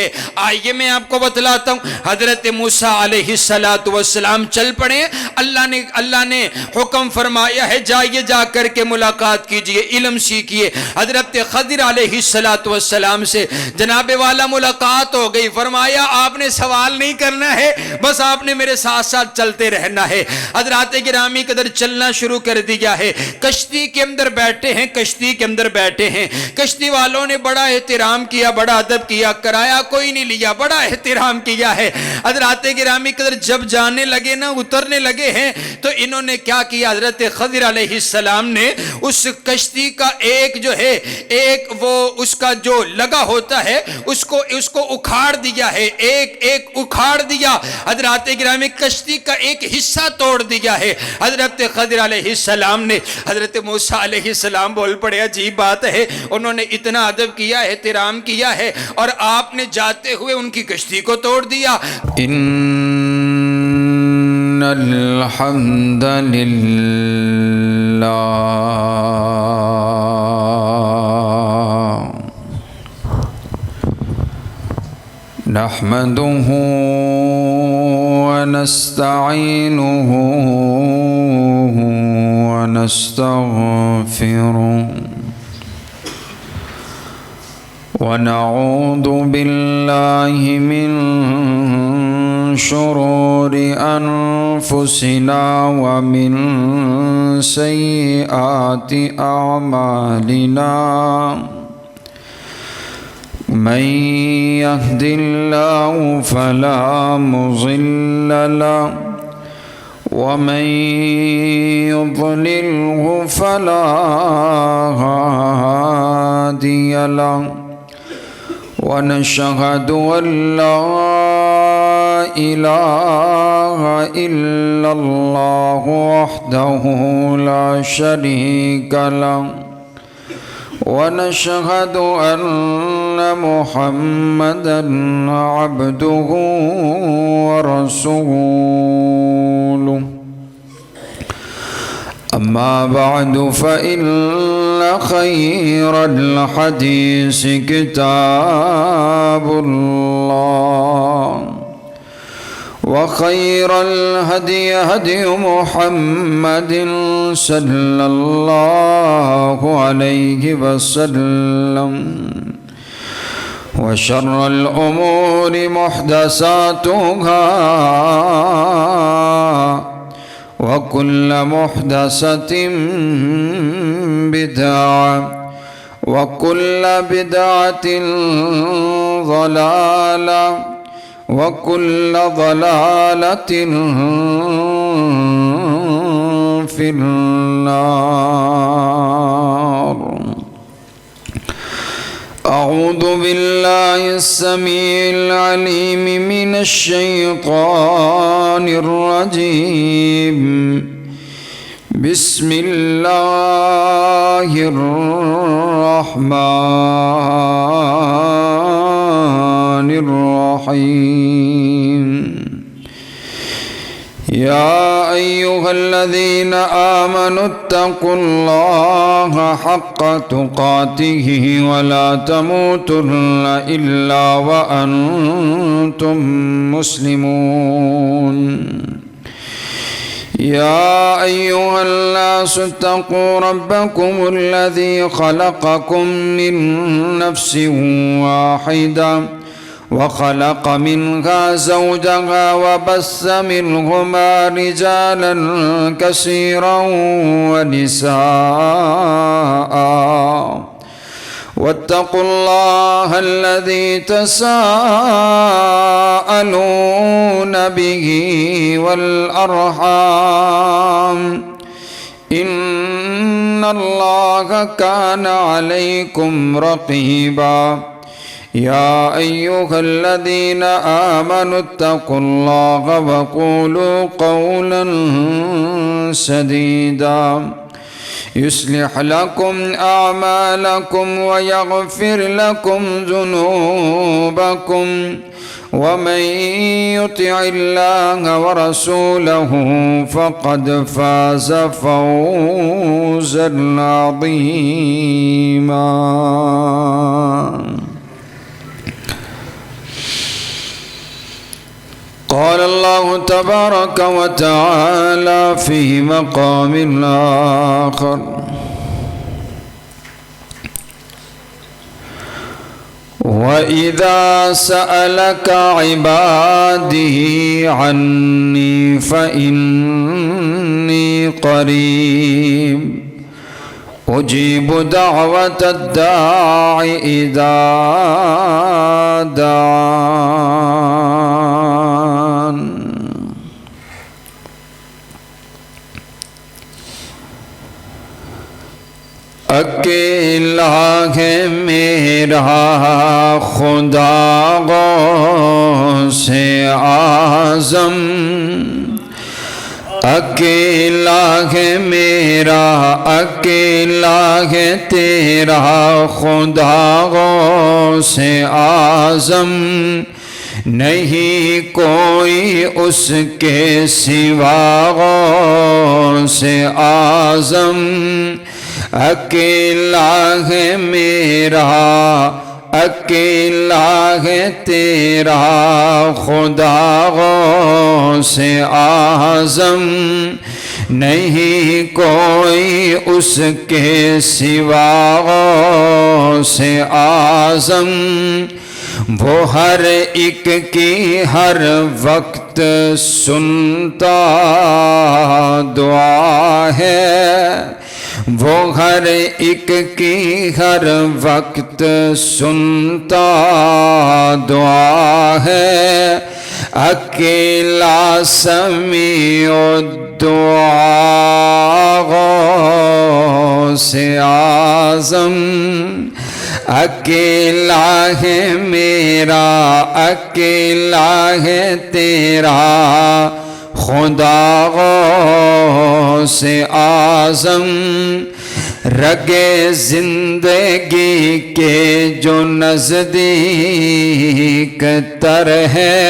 ہے۔ آئیے میں آپ کو بتلاتا ہوں۔ حضرت موسیٰ علیہ السلام چل پڑے، اللہ نے حکم فرمایا ہے جائیے جا کر کے ملاقات کیجئے، علم سیکھیے۔ حضرت خضر علیہ السلام سے جناب والا ملاقات ہو گئی، فرمایا آپ نے سوال نہیں کرنا ہے، بس آپ نے میرے ساتھ ساتھ چلتے رہنا ہے۔ حضرات گرامی قدر چلنا شروع کر دیا ہے، کشتی کے اندر بیٹھے ہیں، کشتی کے اندر بیٹھے ہیں۔ کشتی والوں نے بڑا احترام کیا، بڑا ادب کیا، کرایہ کوئی نہیں لیا، بڑا احترام کیا ہے۔ حضرات گرامی قدر جب جانے لگے نا، اترنے لگے ہیں، تو انہوں نے کیا کیا؟ حضرت خضر علیہ السلام نے اس کشتی کا ایک جو ہے، ایک وہ اس کا جو لگا ہوتا ہے اس کو اکھاڑ دیا ہے، ایک اکھاڑ دیا۔ حضرات گرامی کشتی کا ایک حصہ توڑ دیا ہے۔ حضرت خضر علیہ السلام نے، حضرت موسیٰ علیہ السلام بول پڑے عجیب بات ہے، انہوں نے اتنا ادب کیا، احترام کیا ہے، اور آپ نے جاتے ہوئے ان کی کشتی کو توڑ دیا۔ ان الحمد للہ نحمده ونستعينه ونستغفره ونعوذ بالله من شرور أنفسنا ومن سيئات أعمالنا من يهد الله فلا مضل له ومن يضلله فلا هادي له ونشهد أن لا إله إلا الله وحده لا شريك له ونشهد أن محمدًا عبده ورسوله أما بعد فإن خير الحديث كتاب الله وخير الهدي هدي محمد صلى الله عليه وسلم وشر الأمور محدثاتها وكل محدثة بدعة وكل بدعة ضلالة وكل ضلالة في النار. أعوذ بالله السميع العليم من الشيطان الرجيم. بسم الله الرحمن الرحيم. يا أيها الذين آمنوا اتقوا الله حق تقاته ولا تموتن إلا وأنتم مسلمون. يا أيها الناس اتقوا ربكم الذي خلقكم من نفس واحدة وخلق منها زوجها وبث منهما رجالا كثيرا ونساء واتقوا الله الذي تساءلون به والأرحام إن الله كان عليكم رقيبا. يا أيها الذين آمنوا اتقوا الله وقولوا قولا سديدا يصلح لكم أعمالكم ويغفر لكم ذنوبكم ومن يطع الله ورسوله فقد فاز فوزا عظيما. قال الله تبارك وتعالى في مقام آخر وَإِذَا سَأَلَكَ عِبَادِي عَنِّي فَإِنِّي قَرِيبٌ أُجِيبُ دَعْوَةَ الدَّاعِ إِذَا دَعَانِ اکیلا ہے میرا خدا غوث اعظم، اکیلا ہے میرا، اکیلا ہے تیرا خدا غوث اعظم، نہیں کوئی اس کے سوا غوث اعظم، اکیلا ہے میرا، اکیلا ہے تیرا خدا غوث اعظم، نہیں کوئی اس کے سوا غوث اعظم، وہ ہر ایک کی ہر وقت سنتا دعا ہے، وہ ہر ایک کی ہر وقت سنتا دعا ہے، اکیلا سمیع الدعا غوث اعظم، اکیلا ہے میرا، اکیلا ہے تیرا خدا غوث اعظم، رگ زندگی کے جو نزدیک تر ہے،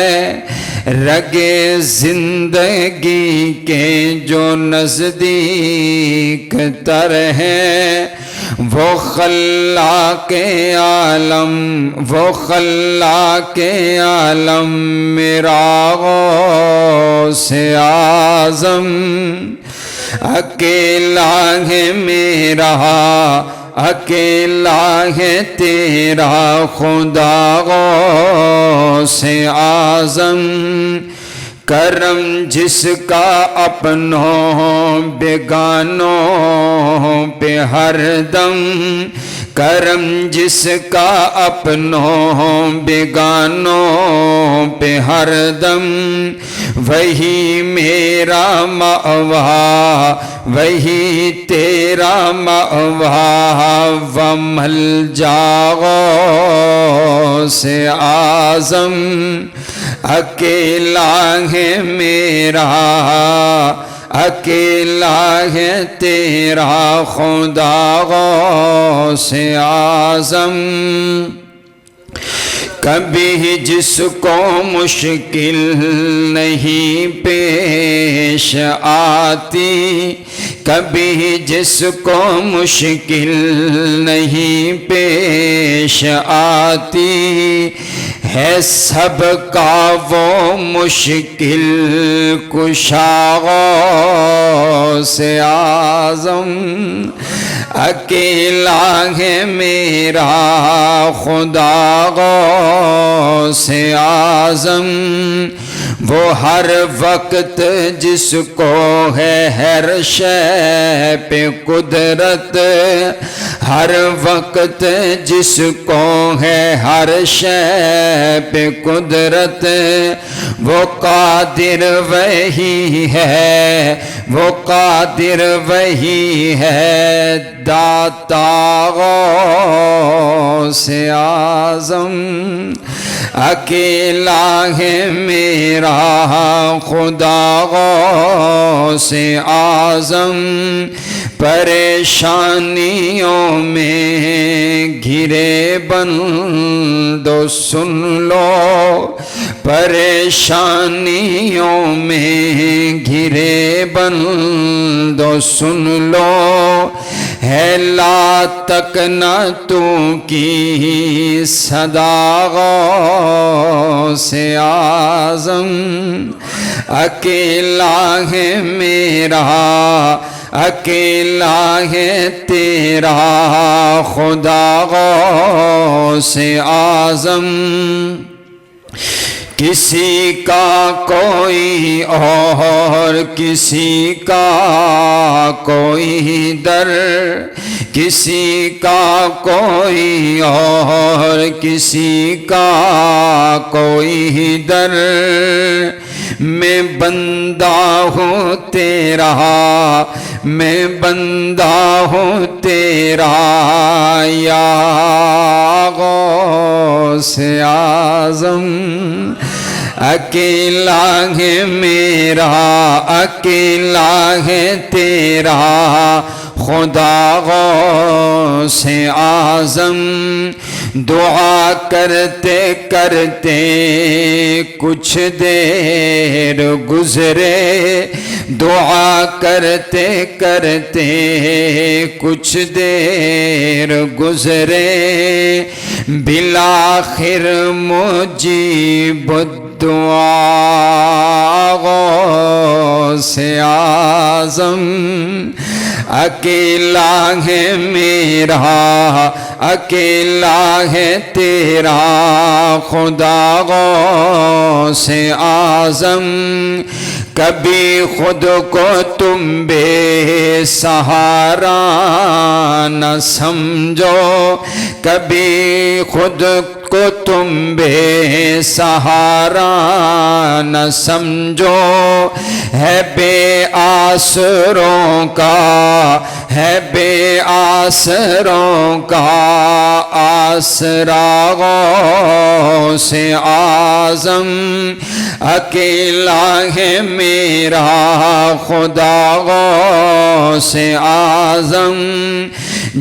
رگ زندگی کے جو نزدیک تر ہے، وہ خلاق عالم، وہ خلاق عالم میرا غوث اعظم، اکیلا ہے میرا، اکیلا ہے تیرا خدا غوث اعظم، کرم جس کا اپنوں بیگانوں پہ ہر دم، کرم جس کا اپنوں بیگانوں پہ ہر دم، وہی میرا مأویٰ، وہی تیرا مأویٰ و ملجا غوث اعظم، اکیلا ہے میرا، اکیلا ہے تیرا خدا غوث اعظم، کبھی جس کو مشکل نہیں پیش آتی، کبھی جس کو مشکل نہیں پیش آتی، ہے سب کا وہ مشکل کشا غوث اعظم، اکیلا ہے میرا خدا غوث اعظم، وہ ہر وقت جس کو ہے ہر شے پہ قدرت، ہر وقت جس کو ہے ہر شے پہ قدرت، وہ قادر وہی ہے، وہ قادر وہی ہے، داتا غوث اعظم، اکیلا ہے میرا خدا غوث اعظم، پریشانیوں میں گھرے بندو سن لو، پریشانیوں میں گھرے بندو سن لو، ہے لا تکنتوں کی صدا غوث سے اعظم اکیلا ہے میرا اکیلا ہے تیرا خدا غوث اعظم کسی کا کوئی اور کسی کا کوئی در کسی کا کوئی اور کسی کا کوئی در میں بندہ ہوں تیرا میں بندہ ہوں تیرا یا غوث اعظم اکیلا ہے میرا اکیلا ہے تیرا خدا غوث اعظم دعا کرتے کرتے کچھ دیر گزرے دعا کرتے کرتے کچھ دیر گزرے بالآخر مجیب الدعا غوث اعظم اکیلا ہے میرا اکیلا ہے تیرا خدا غوث اعظم کبھی خود کو تم بے سہارا نہ سمجھو کبھی خود کو تم بے سہارا نہ سمجھو ہے بے آسروں کا ہے بے آسروں کا آسرا غوث اعظم اکیلا ہے میرا خدا غوث اعظم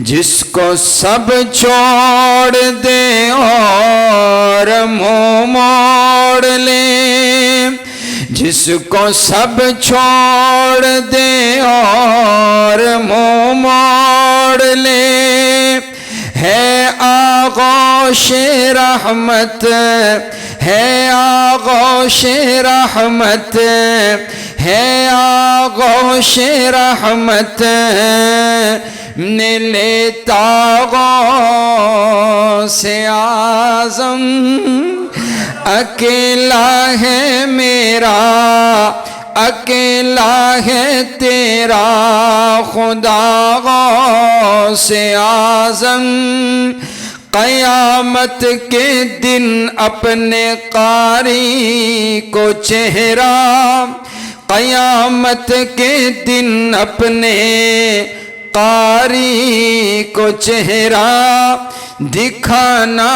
جس کو سب چھوڑ دے اور منہ موڑ لے جس کو سب چھوڑ دے اور منہ موڑ لے ہے آغوش رحمت ہے آغوش رحمت ہے آغوش رحمت نے لیتا غوث اعظم اکیلا ہے میرا اکیلا ہے تیرا خدا غوث اعظم قیامت کے دن اپنے قاری کو چہرہ قیامت کے دن اپنے قاری کو چہرہ دکھانا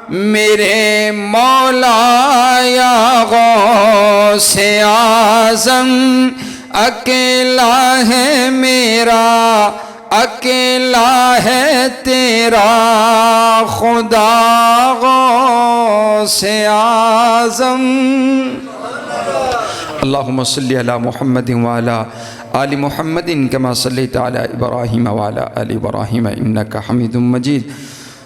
میرے مولا یا غوث اعظم اکیلا ہے میرا اکیلا ہے تیرا خدا غوث اعظم اللہم صلی علی محمد وعلی آل محمد کما صلیت علی ابراہیم وعلی آل ابراہیم انکا حمید مجید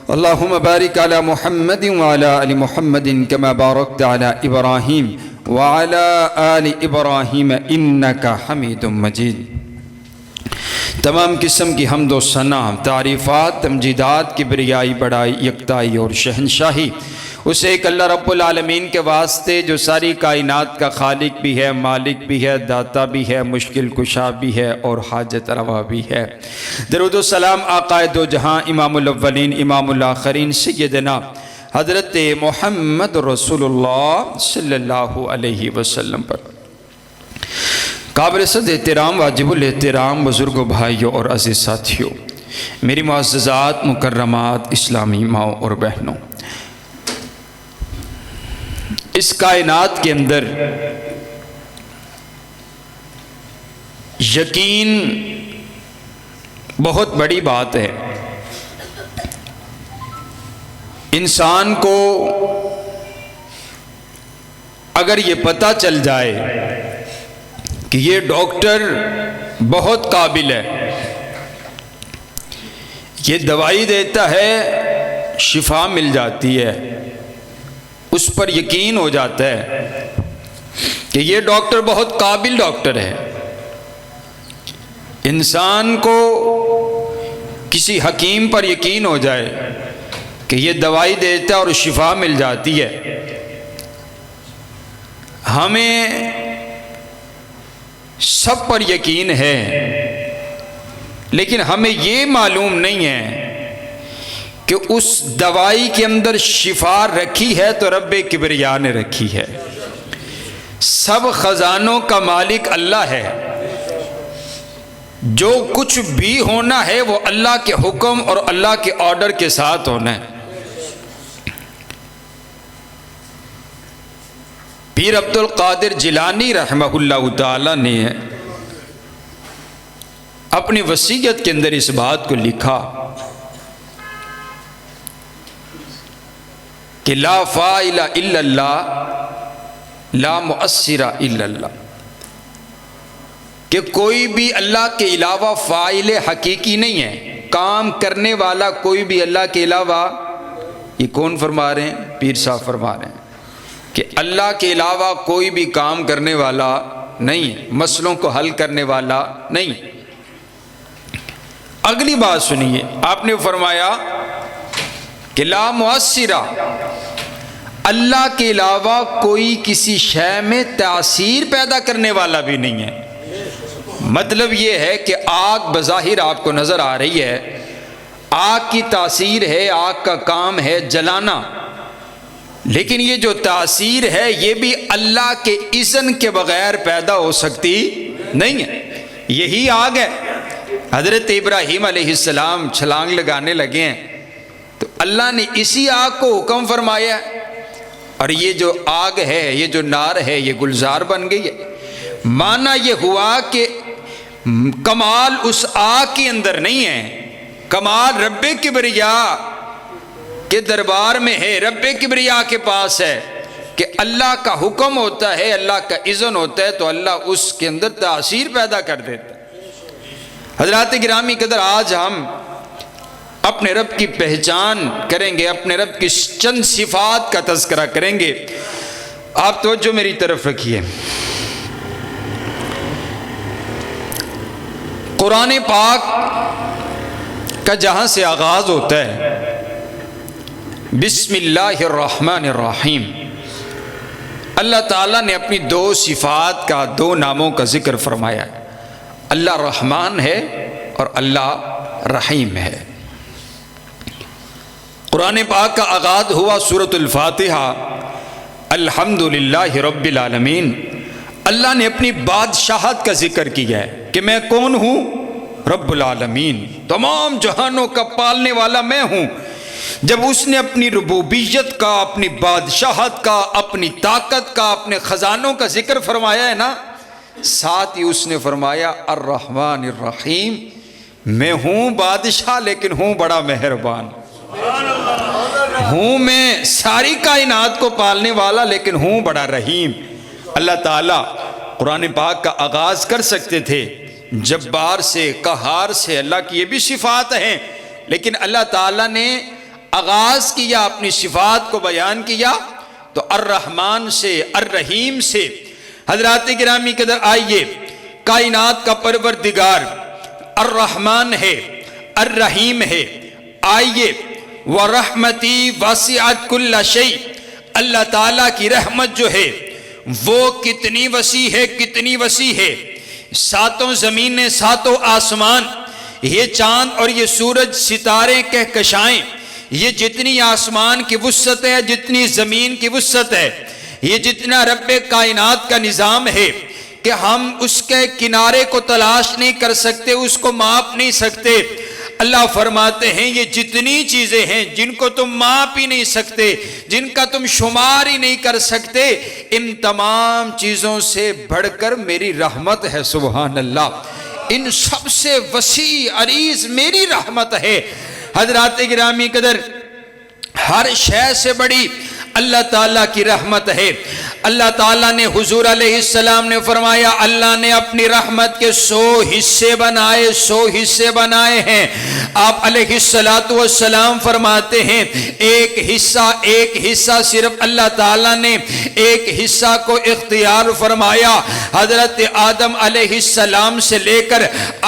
اللہم بارک علی محمد وعلی آل محمد کما بارکت علی ابراہیم وعلی آل ابراہیم انکا حمید مجید تمام قسم کی حمد و ثنا تعریفات تمجیدات کبریائی بڑائی یکتائی اور شہنشاہی اسے ایک اللہ رب العالمین کے واسطے جو ساری کائنات کا خالق بھی ہے مالک بھی ہے داتا بھی ہے مشکل کشا بھی ہے اور حاجت روا بھی ہے درود و سلام آقا دو جہاں امام الاولین امام الاخرین سیدنا حضرت محمد رسول اللہ صلی اللہ علیہ وسلم پر قابل صد احترام واجب الاحترام بزرگوں بھائیوں اور عزیز ساتھیوں میری معززات مکرمات اسلامی ماؤں اور بہنوں اس کائنات کے اندر یقین بہت بڑی بات ہے انسان کو اگر یہ پتہ چل جائے کہ یہ ڈاکٹر بہت قابل ہے یہ دوائی دیتا ہے شفا مل جاتی ہے اس پر یقین ہو جاتا ہے کہ یہ ڈاکٹر بہت قابل ڈاکٹر ہے. انسان کو کسی حکیم پر یقین ہو جائے کہ یہ دوائی دیتا ہے اور شفا مل جاتی ہے. ہمیں سب پر یقین ہے لیکن ہمیں یہ معلوم نہیں ہے کہ اس دوائی کے اندر شفا رکھی ہے تو رب کبریا نے رکھی ہے. سب خزانوں کا مالک اللہ ہے. جو کچھ بھی ہونا ہے وہ اللہ کے حکم اور اللہ کے آرڈر کے ساتھ ہونا ہے. پیر عبد القادر جیلانی رحمہ اللہ تعالی نے اپنی وصیت کے اندر اس بات کو لکھا کہ لا فاعل الا اللہ لا مؤثر الا اللہ، کہ کوئی بھی اللہ کے علاوہ فاعل حقیقی نہیں ہے. کام کرنے والا کوئی بھی اللہ کے علاوہ، یہ کون فرما رہے ہیں؟ پیر صاحب فرما رہے ہیں کہ اللہ کے علاوہ کوئی بھی کام کرنے والا نہیں ہے، مسئلوں کو حل کرنے والا نہیں. اگلی بات سنیے، آپ نے فرمایا کہ لا مؤثرہ، اللہ کے علاوہ کوئی کسی شے میں تاثیر پیدا کرنے والا بھی نہیں ہے. مطلب یہ ہے کہ آگ بظاہر آپ کو نظر آ رہی ہے، آگ کی تاثیر ہے، آگ کا کام ہے جلانا، لیکن یہ جو تاثیر ہے یہ بھی اللہ کے اذن کے بغیر پیدا ہو سکتی نہیں ہے. یہی آگ ہے. حضرت ابراہیم علیہ السلام چھلانگ لگانے لگے ہیں تو اللہ نے اسی آگ کو حکم فرمایا اور یہ جو آگ ہے، یہ جو نار ہے، یہ گلزار بن گئی ہے. معنی یہ ہوا کہ کمال اس آگ کے اندر نہیں ہے، کمال رب کبریا کے دربار میں ہے، رب کبریا کے پاس ہے کہ اللہ کا حکم ہوتا ہے، اللہ کا اذن ہوتا ہے تو اللہ اس کے اندر تاثیر پیدا کر دیتا ہے. حضرات گرامی قدر، آج ہم اپنے رب کی پہچان کریں گے، اپنے رب کی چند صفات کا تذکرہ کریں گے. آپ توجہ میری طرف رکھیے. قرآن پاک کا جہاں سے آغاز ہوتا ہے بسم اللہ الرحمن الرحیم، اللہ تعالیٰ نے اپنی دو صفات کا، دو ناموں کا ذکر فرمایا ہے. اللہ رحمان ہے اور اللہ رحیم ہے. قرآن پاک کا آغاز ہوا سورۃ الفاتحہ الحمدللہ رب العالمین. اللہ نے اپنی بادشاہت کا ذکر کیا ہے کہ میں کون ہوں؟ رب العالمین، تمام جہانوں کا پالنے والا میں ہوں. جب اس نے اپنی ربوبیت کا، اپنی بادشاہت کا، اپنی طاقت کا، اپنے خزانوں کا ذکر فرمایا ہے نا، ساتھ ہی اس نے فرمایا الرحمن الرحیم، میں ہوں بادشاہ لیکن ہوں بڑا مہربان، ہوں میں ساری کائنات کو پالنے والا لیکن ہوں بڑا رحیم. اللہ تعالیٰ قرآن پاک کا آغاز کر سکتے تھے جبار سے، قہار سے، اللہ کی یہ بھی صفات ہیں، لیکن اللہ تعالیٰ نے آغاز کیا، اپنی صفات کو بیان کیا تو الرحمن سے، الرحیم سے. حضرات گرامی قدر، آئیے، کائنات کا پروردگار الرحمن ہے، الرحیم ہے. آئیے، وَرَحْمَتِي وَسِعَتْ كُلَّ شَيْءٍ، اللہ تعالیٰ کی رحمت جو ہے وہ کتنی وسیع ہے، کتنی وسیع ہے. ساتوں زمینیں، ساتوں آسمان، یہ چاند اور یہ سورج، ستارے، کہکشائیں، یہ جتنی آسمان کی وسعت ہے، جتنی زمین کی وسعت ہے، یہ جتنا رب کائنات کا نظام ہے کہ ہم اس کے کنارے کو تلاش نہیں کر سکتے، اس کو ماپ نہیں سکتے. اللہ فرماتے ہیں یہ جتنی چیزیں ہیں جن کو تم ماپ ہی نہیں سکتے، جن کا تم شمار ہی نہیں کر سکتے، ان تمام چیزوں سے بڑھ کر میری رحمت ہے. سبحان اللہ، ان سب سے وسیع عریض میری رحمت ہے. حضرات گرامی قدر، ہر شے سے بڑی اللہ تعالیٰ کی رحمت ہے۔ اللہ تعالیٰ نے حضور علیہ السلام نے فرمایا اللہ نے اپنی رحمت کے 100 حصے بنائے، 100 حصے بنائے ہیں۔ آپ علیہ السلام فرماتے ہیں ایک حصہ صرف اللہ تعالیٰ نے ایک حصہ کو اختیار فرمایا، حضرت آدم علیہ السلام سے لے کر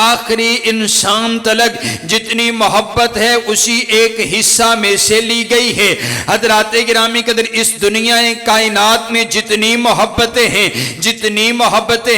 آخری انسان تلک جتنی محبت ہے اسی ایک حصہ میں سے لی گئی ہے۔ حضرات گرامی قدر اس دنیا کائنات میں جتنی محبتیں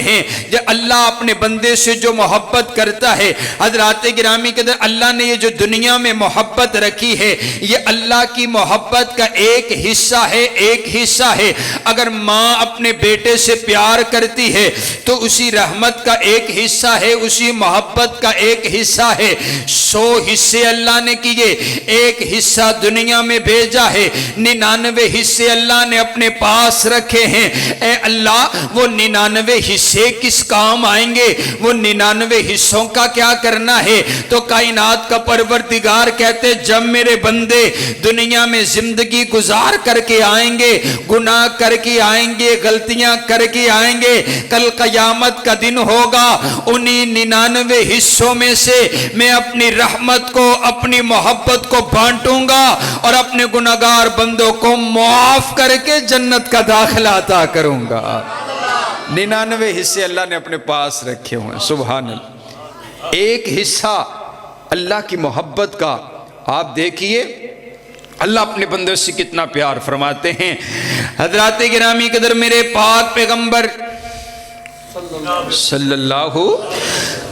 ہیں جو اللہ اپنے بندے سے جو محبت کرتا ہے، حضرات گرامی قدر اللہ نے یہ جو دنیا میں محبت رکھی ہے یہ اللہ کی محبت کا ایک حصہ ہے۔ اگر ماں اپنے بیٹے سے پیار کرتی ہے تو اسی رحمت کا ایک حصہ ہے، اسی محبت کا ایک حصہ ہے۔ 100 حصے اللہ نے کیے، ایک حصہ دنیا میں بھیجا ہے، 99 حصے اللہ نے اپنے پاس رکھے ہیں۔ اے اللہ وہ 99 حصے کس کام آئیں گے؟ وہ 99 حصوں کا کیا کرنا ہے؟ تو کائنات کا پروردگار کہتے جب میرے بندے دنیا میں زندگی گزار کر کے آئیں گے، گناہ کر کے آئیں گے، غلطیاں کر کے آئیں گے، کل قیامت کا دن ہوگا، انہی 99 حصوں میں سے میں اپنی رحمت کو، اپنی محبت کو بانٹوں گا اور اپنے گناہگار بندوں کو معاف کر کے جنت کا داخلہ عطا کروں گا۔ 99 حصے اللہ نے اپنے پاس رکھے ہوئے، سبحان اللہ۔ ایک حصہ اللہ کی محبت کا، آپ دیکھیے اللہ اپنے بندوں سے کتنا پیار فرماتے ہیں۔ حضرات گرامی قدر میرے پاک پیغمبر صلی اللہ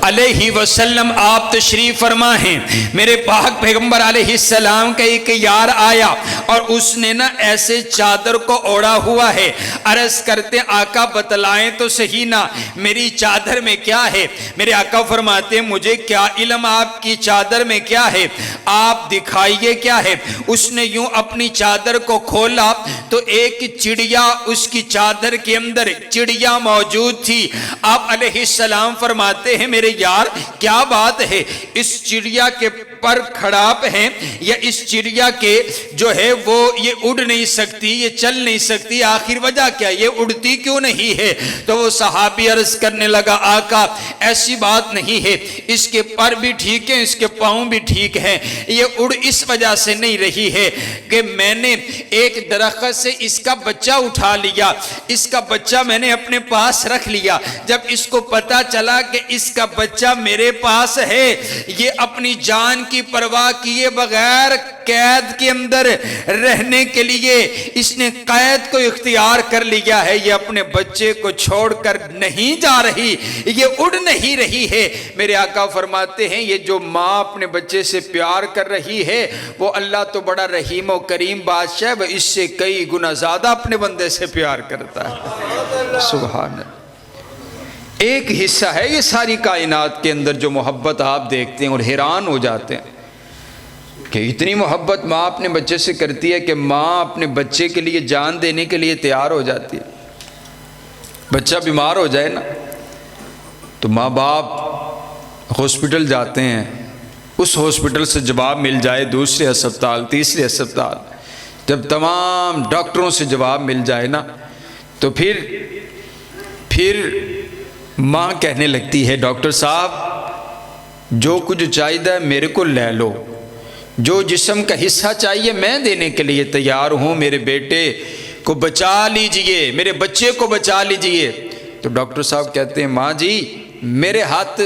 علیہ وسلم آپ تشریف فرما ہیں، میرے پاک پیغمبر علیہ السلام کا ایک یار آیا اور اس نے نا ایسے چادر کو اوڑا ہوا ہے، عرض کرتے آقا بتلائیں تو صحیح نا میری چادر میں کیا ہے؟ میرے آقا فرماتے ہیں مجھے کیا علم آپ کی چادر میں کیا ہے، آپ دکھائیے کیا ہے۔ اس نے یوں اپنی چادر کو کھولا تو ایک چڑیا اس کی چادر کے اندر چڑیا موجود تھی۔ آپ علیہ السلام فرماتے ہیں میرے یار کیا بات ہے، اس چڑیا کے پر کھڑاپ ہیں یا اس چڑیا کے جو ہے وہ یہ اڑ نہیں سکتی، یہ چل نہیں سکتی، آخر وجہ کیا، یہ اڑتی کیوں نہیں ہے؟ تو وہ صحابی عرض کرنے لگا آقا ایسی بات نہیں ہے، اس کے پر بھی ٹھیک ہیں، اس کے پاؤں بھی ٹھیک ہیں، یہ اڑ اس وجہ سے نہیں رہی ہے کہ میں نے ایک درخت سے اس کا بچہ اٹھا لیا، اس کا بچہ میں نے اپنے پاس رکھ لیا، جب اس کو پتا چلا کہ اس کا بچہ میرے پاس ہے، یہ اپنی جان کی پرواہ کیے بغیر قید کے اندر رہنے کے لیے اس نے قید کو اختیار کر لیا ہے، یہ اپنے بچے کو چھوڑ کر نہیں جا رہی، یہ اڑ نہیں رہی ہے۔ میرے آقا فرماتے ہیں یہ جو ماں اپنے بچے سے پیار کر رہی ہے وہ اللہ تو بڑا رحیم و کریم بادشاہ ہے، وہ اس سے کئی گنا زیادہ اپنے بندے سے پیار کرتا ہے، سبحان اللہ۔ ایک حصہ ہے یہ ساری کائنات کے اندر جو محبت آپ دیکھتے ہیں اور حیران ہو جاتے ہیں کہ اتنی محبت ماں اپنے بچے سے کرتی ہے کہ ماں اپنے بچے کے لیے جان دینے کے لیے تیار ہو جاتی ہے۔ بچہ بیمار ہو جائے نا تو ماں باپ ہاسپٹل جاتے ہیں، اس ہاسپٹل سے جواب مل جائے دوسرے ہسپتال، تیسرے ہسپتال، جب تمام ڈاکٹروں سے جواب مل جائے نا تو پھر ماں کہنے لگتی ہے ڈاکٹر صاحب جو کچھ چاہیے میرے کو لے لو، جو جسم کا حصہ چاہیے میں دینے کے لیے تیار ہوں، میرے بیٹے کو بچا لیجئے، میرے بچے کو بچا لیجئے۔ تو ڈاکٹر صاحب کہتے ہیں ماں جی میرے ہاتھ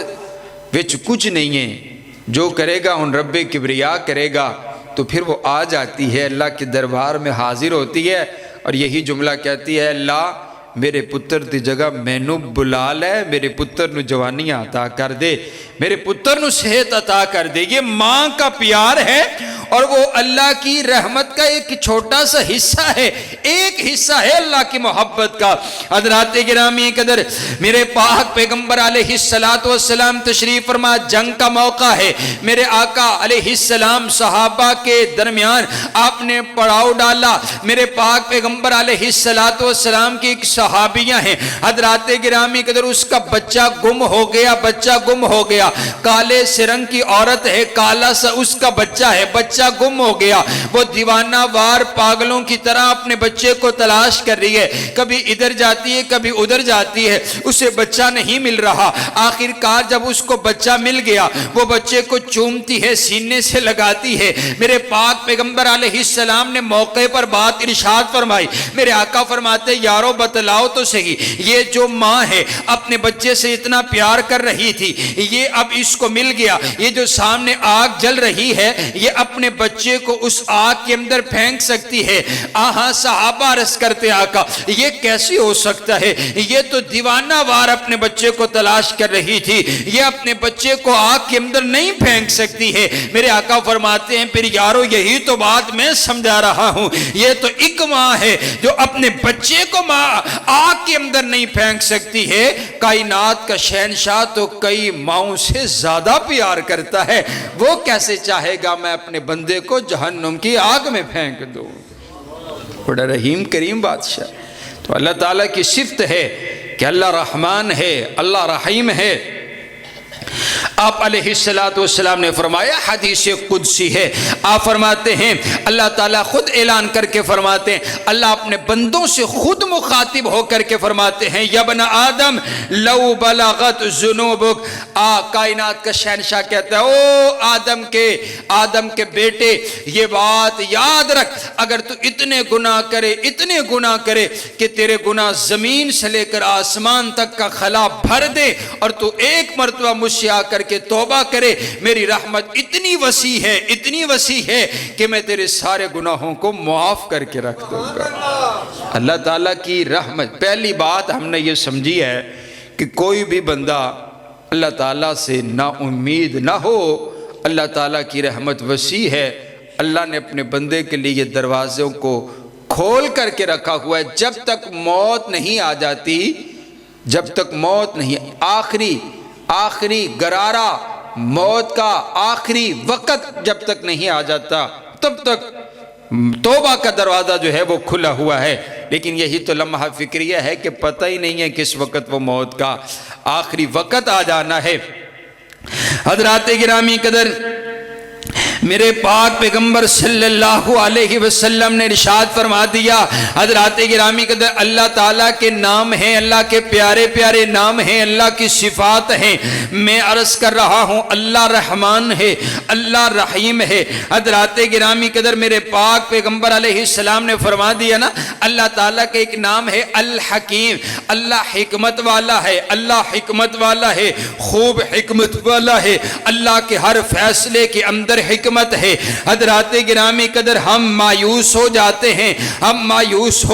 وچ کچھ نہیں ہے، جو کرے گا ان رب کبریا کرے گا۔ تو پھر وہ آ جاتی ہے اللہ کے دربار میں حاضر ہوتی ہے اور یہی جملہ کہتی ہے اللہ میرے پتر دی جگہ مینو بلا لے، میرے پتر نو جوانیاں عطا کر دے، میرے پتر نو صحت عطا کر دے۔ یہ ماں کا پیار ہے اور وہ اللہ کی رحمت کا ایک چھوٹا سا حصہ ہے، ایک حصہ ہے اللہ کی محبت کا۔ حضرات گرامی قدر میرے پاک پیغمبر علیہ السلام تشریف فرما، جنگ کا موقع ہے، میرے آقا علیہ السلام صحابہ کے درمیان آپ نے پڑاؤ ڈالا۔ میرے پاک پیغمبر علیہ السلام کی ایک صحابیہ ہیں، حضرات گرامی قدر اس کا بچہ گم ہو گیا، کالے سے رنگ کی عورت ہے، کالا سا اس کا بچہ ہے، بچہ گم ہو گیا، وہ دیوانہ دیوانہ وار پاگلوں کی طرح اپنے بچے کو تلاش کر رہی ہے، کبھی ادھر جاتی ہے کبھی ادھر جاتی ہے، اسے بچہ نہیں مل رہا۔ آخر کار جب اس کو بچہ مل گیا، وہ بچے کو چومتی ہے، سینے سے لگاتی ہے۔ میرے پاک پیغمبر علیہ السلام نے موقع پر بات ارشاد فرمائی۔ میرے آقا فرماتے یارو بتلاؤ تو صحیح، یہ جو ماں ہے اپنے بچے سے اتنا پیار کر رہی تھی، یہ اب اس کو مل گیا، یہ جو سامنے آگ جل رہی ہے یہ اپنے بچے کو اس آگ کے اندر پھینک سکتی ہے۔ آہاں صحابہ عرض کرتے آقا یہ کیسے ہو سکتا ہے، یہ تو دیوانہ وار اپنے بچے کو تلاش کر رہی تھی، یہ اپنے بچے کو آگ کے اندر نہیں پھینک سکتی ہے۔ میرے آقا فرماتے ہیں پھر یارو یہی تو بات میں سمجھا رہا ہوں، یہ تو ایک ماں ہے جو اپنے بچے کو آگ کے اندر نہیں پھینک سکتی ہے، کائنات کا شہنشاہ تو کئی ماؤں سے زیادہ پیار کرتا ہے، وہ کیسے چاہے گا میں اپنے بندے کو جہنم کی آگ میں پھینک دوں۔ بڑا رحیم کریم بادشاہ۔ تو اللہ تعالیٰ کی صفت ہے کہ اللہ رحمان ہے، اللہ رحیم ہے۔ آپ علیہ السلام نے فرمایا، حدیث قدسی ہے، آپ فرماتے ہیں اللہ تعالیٰ خود اعلان کر کے فرماتے ہیں، اللہ اپنے بندوں سے خود مخاطب ہو کر کے فرماتے ہیں یا ابن آدم لو بلغت ذنوبک، کائنات کا شہنشاہ کہتا ہے او آدم کے بیٹے یہ بات یاد رکھ، اگر تو اتنے گناہ کرے کہ تیرے گناہ زمین سے لے کر آسمان تک کا خلا بھر دے اور تو ایک مرتبہ مجھ سے آ کر کے توبہ کرے، میری رحمت اتنی وسیع ہے کہ میں تیرے سارے گناہوں کو معاف کر کے رکھ دوں گا۔ اللہ تعالیٰ کی رحمت، پہلی بات ہم نے یہ سمجھی ہے کہ کوئی بھی بندہ اللہ تعالیٰ سے نا امید نہ ہو، اللہ تعالیٰ کی رحمت وسیع ہے۔ اللہ نے اپنے بندے کے لیے یہ دروازوں کو کھول کر کے رکھا ہوا ہے، جب تک موت نہیں آ جاتی، جب تک موت نہیں، آخری گرارہ موت کا آخری وقت جب تک نہیں آ جاتا تب تک توبہ کا دروازہ جو ہے وہ کھلا ہوا ہے۔ لیکن یہی تو لمحہ فکریہ ہے کہ پتہ ہی نہیں ہے کس وقت وہ موت کا آخری وقت آ جانا ہے۔ حضرات گرامی قدر، میرے پاک پیغمبر صلی اللہ علیہ وسلم نے ارشاد فرما دیا، حضرات گرامی قدر، اللہ تعالیٰ کے نام ہیں، اللہ کے پیارے پیارے نام ہیں، اللہ کی صفات ہیں۔ میں عرض کر رہا ہوں اللہ رحمان ہے، اللہ رحیم ہے۔ حضرات گرامی قدر، میرے پاک پیغمبر علیہ السلام نے فرما دیا نا، اللہ تعالیٰ کا ایک نام ہے الحکیم، اللہ حکمت والا ہے، اللہ حکمت والا ہے، خوب حکمت والا ہے، اللہ کے ہر فیصلے کے اندر حکمت ہے۔ حضرات گرامی قدر، ہم مایوس ہو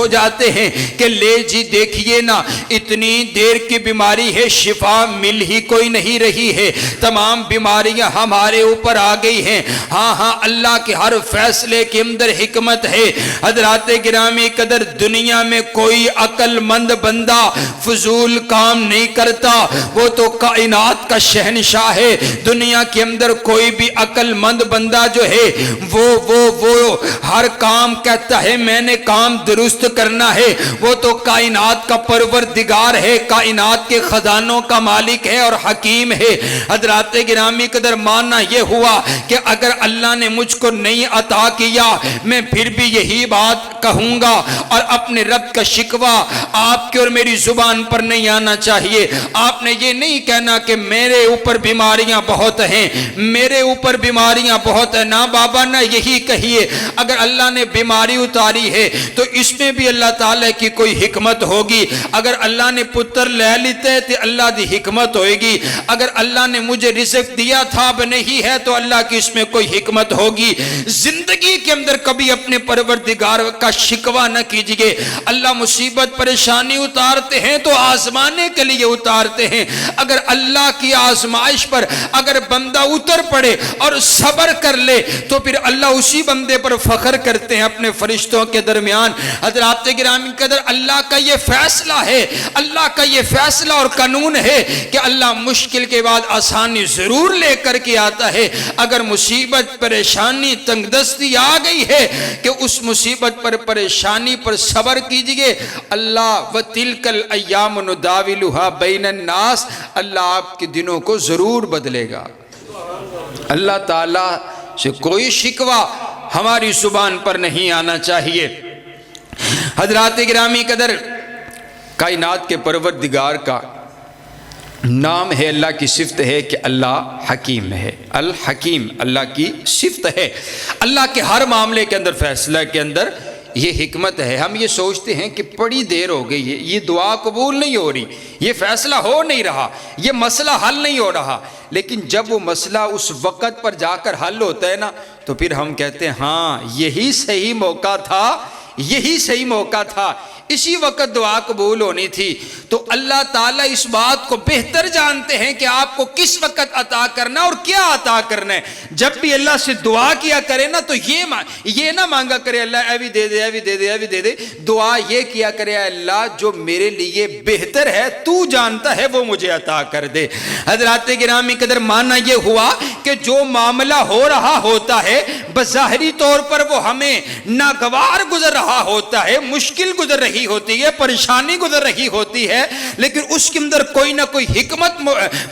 جاتے ہیں کہ لے جی دیکھیے نا، اتنی دیر کی بیماری ہے، شفا مل ہی کوئی نہیں رہی ہے، تمام بیماریاں ہمارے اوپر آ گئی ہیں۔ ہاں اللہ کے ہر فیصلے کے اندر حکمت ہے۔ حضرات گرامی قدر، دنیا میں کوئی عقل مند بندہ فضول کام نہیں کرتا، وہ تو کائنات کا شہنشاہ ہے۔ دنیا کے اندر کوئی بھی عقل مند بندہ جو ہے وہ ہر کام کہتا ہے میں نے کام درست کرنا ہے، وہ تو کائنات کا پروردگار ہے، کائنات کے خزانوں کا مالک ہے اور حکیم ہے۔ حضرات گرامی قدر، ماننا یہ ہوا کہ اگر اللہ نے مجھ کو نہیں عطا کیا، میں پھر بھی یہی بات کہوں گا، اور اپنے رب کا شکوہ آپ کے اور میری زبان پر نہیں آنا چاہیے۔ آپ نے یہ نہیں کہنا کہ میرے اوپر بیماریاں بہت ہیں، میرے اوپر بیماریاں بہت ہیں، نہ بابا نہ، یہی کہیے اگر اللہ نے بیماری اتاری ہے تو اس میں بھی اللہ تعالیٰ کی کوئی حکمت ہوگی۔ اگر اللہ نے پتر لے لیتے تو اللہ دی حکمت ہوئے گی، اگر اللہ نے مجھے رزق دیا تھا اب نہیں ہے تو اللہ کی اس میں کوئی حکمت ہوگی۔ زندگی کے اندر کبھی اپنے پروردگار کا شکوہ نہ کیجئے۔ اللہ مصیبت پریشانی اتارتے ہیں تو آزمانے کے لیے اتارتے ہیں، اگر اللہ کی آزمائش پر اگر بندہ اتر پڑے اور صبر کر لے تو پھر اللہ اسی بندے پر فخر کرتے ہیں اپنے فرشتوں کے درمیان۔ حضرات گرامی قدر، اللہ کا یہ فیصلہ ہے، اللہ کا یہ فیصلہ اور قانون ہے کہ اللہ مشکل کے بعد آسانی ضرور لے کر کے آتا ہے۔ اگر مصیبت پریشانی تنگ دستی آ گئی ہے کہ اس مصیبت پر پریشانی پر صبر کیجئے، اللہ وَتِلْكَ الْأَيَّامُ نُدَاوِلُهَا بَيْنَ النَّاسِ، اللہ آپ کے دنوں کو ضرور بدلے گا۔ اللہ تعالیٰ سے کوئی شکوہ ہماری زبان پر نہیں آنا چاہیے۔ حضرات گرامی قدر، کائنات کے پروردگار کا نام ہے، اللہ کی صفت ہے کہ اللہ حکیم ہے۔ الحکیم اللہ کی صفت ہے۔ اللہ کے ہر معاملے کے اندر، فیصلہ کے اندر یہ حکمت ہے۔ ہم یہ سوچتے ہیں کہ بڑی دیر ہو گئی ہے، یہ دعا قبول نہیں ہو رہی، یہ فیصلہ ہو نہیں رہا، یہ مسئلہ حل نہیں ہو رہا، لیکن جب وہ مسئلہ اس وقت پر جا کر حل ہوتا ہے نا، تو پھر ہم کہتے ہیں ہاں یہی صحیح موقع تھا، یہی صحیح موقع تھا، اسی وقت دعا قبول ہونی تھی۔ تو اللہ تعالیٰ اس بات کو بہتر جانتے ہیں کہ آپ کو کس وقت عطا کرنا اور کیا عطا کرنا ہے۔ جب بھی اللہ سے دعا کیا کرے نا، تو یہ نہ مانگا کرے اللہ اے بھی دے دے، اے بھی دے دے، اے بھی دے دے۔ دعا یہ کیا کرے، اللہ جو میرے لیے بہتر ہے تو جانتا ہے، وہ مجھے عطا کر دے۔ حضرات گرامی قدر، معنی یہ ہوا کہ جو معاملہ ہو رہا ہوتا ہے بظاہری طور پر وہ ہمیں ناگوار گزر رہا ہوتا ہے، مشکل گزر رہی ہوتی ہے، پریشانی گزر رہی ہوتی ہے، لیکن اس کے اندر کوئی نہ کوئی حکمت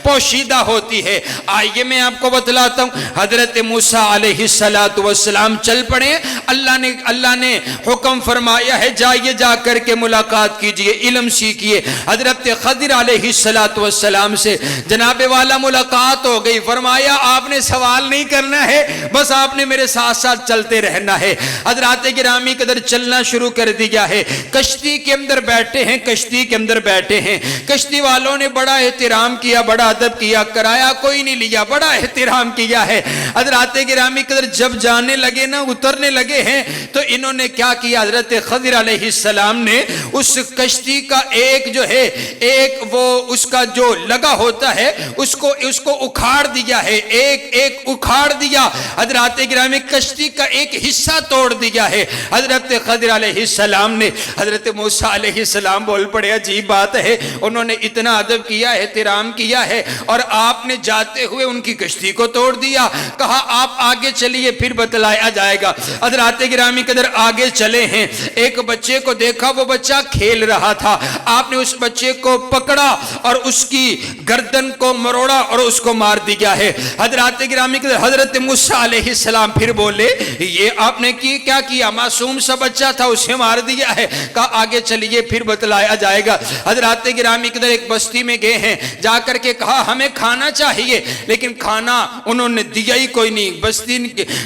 پوشیدہ ہوتی ہے۔ آئیے میں آپ کو بتلاتا ہوں۔ حضرت موسیٰ علیہ السلام چل پڑے، اللہ نے حکم فرمایا ہے جائیے، جا کر کے ملاقات کیجئے، علم سیکھیے۔ حضرت خضر علیہ السلام سے جناب والا ملاقات ہو گئی، فرمایا آپ نے سوال نہیں کرنا ہے، بس آپ نے میرے ساتھ ساتھ چلتے رہنا ہے۔ حضرات گرامی قدر چلنا شروع کر دیا ہے، کشتی کے اندر بیٹھے ہیں، کشتی کے اندر بیٹھے ہیں۔ کشتی والوں نے بڑا احترام کیا، بڑا ادب کیا، کرایہ کوئی نہیں لیا، بڑا احترام کیا ہے۔ حضرات گرامی قدر جب جانے لگے نا، اترنے لگے ہیں، تو انہوں نے کیا کیا، حضرت خضر علیہ السلام نے اس کشتی کا ایک جو ہے، ایک وہ اس کا جو لگا ہوتا ہے اس کو اکھاڑ دیا ہے، ایک اکھاڑ دیا۔ حضرات گرامی کشتی کا ایک حصہ توڑ دیا ہے۔ حضرت خضر علیہ السلام نے، حضرت موسیٰ علیہ السلام بول پڑے عجیب بات ہے، انہوں نے اتنا ادب کیا، احترام کیا ہے، اور آپ نے جاتے ہوئے ان کی کشتی کو توڑ دیا۔ کہا آپ آگے چلیے پھر بتلایا جائے گا۔ حضرات گرامی قدر آگے چلے ہیں، ایک بچے کو دیکھا، وہ بچہ کھیل رہا تھا، آپ نے اس بچے کو پکڑا اور اس کی گردن کو مروڑا اور اس کو مار دیا ہے۔ حضرات گرامی قدر حضرت موسیٰ علیہ السلام پھر بولے یہ آپ نے کیا کیا، معصوم سا بچہ تھا اسے مار دیا ہے۔ کہا آگے چلیے پھر بتلایا جائے گا۔ حضرات گرامی قدر ایک بستی میں گئے ہیں، جا کر کے کہا ہمیں کھانا چاہیے، لیکن کھانا انہوں نے دیا ہی کوئی نہیں، بستی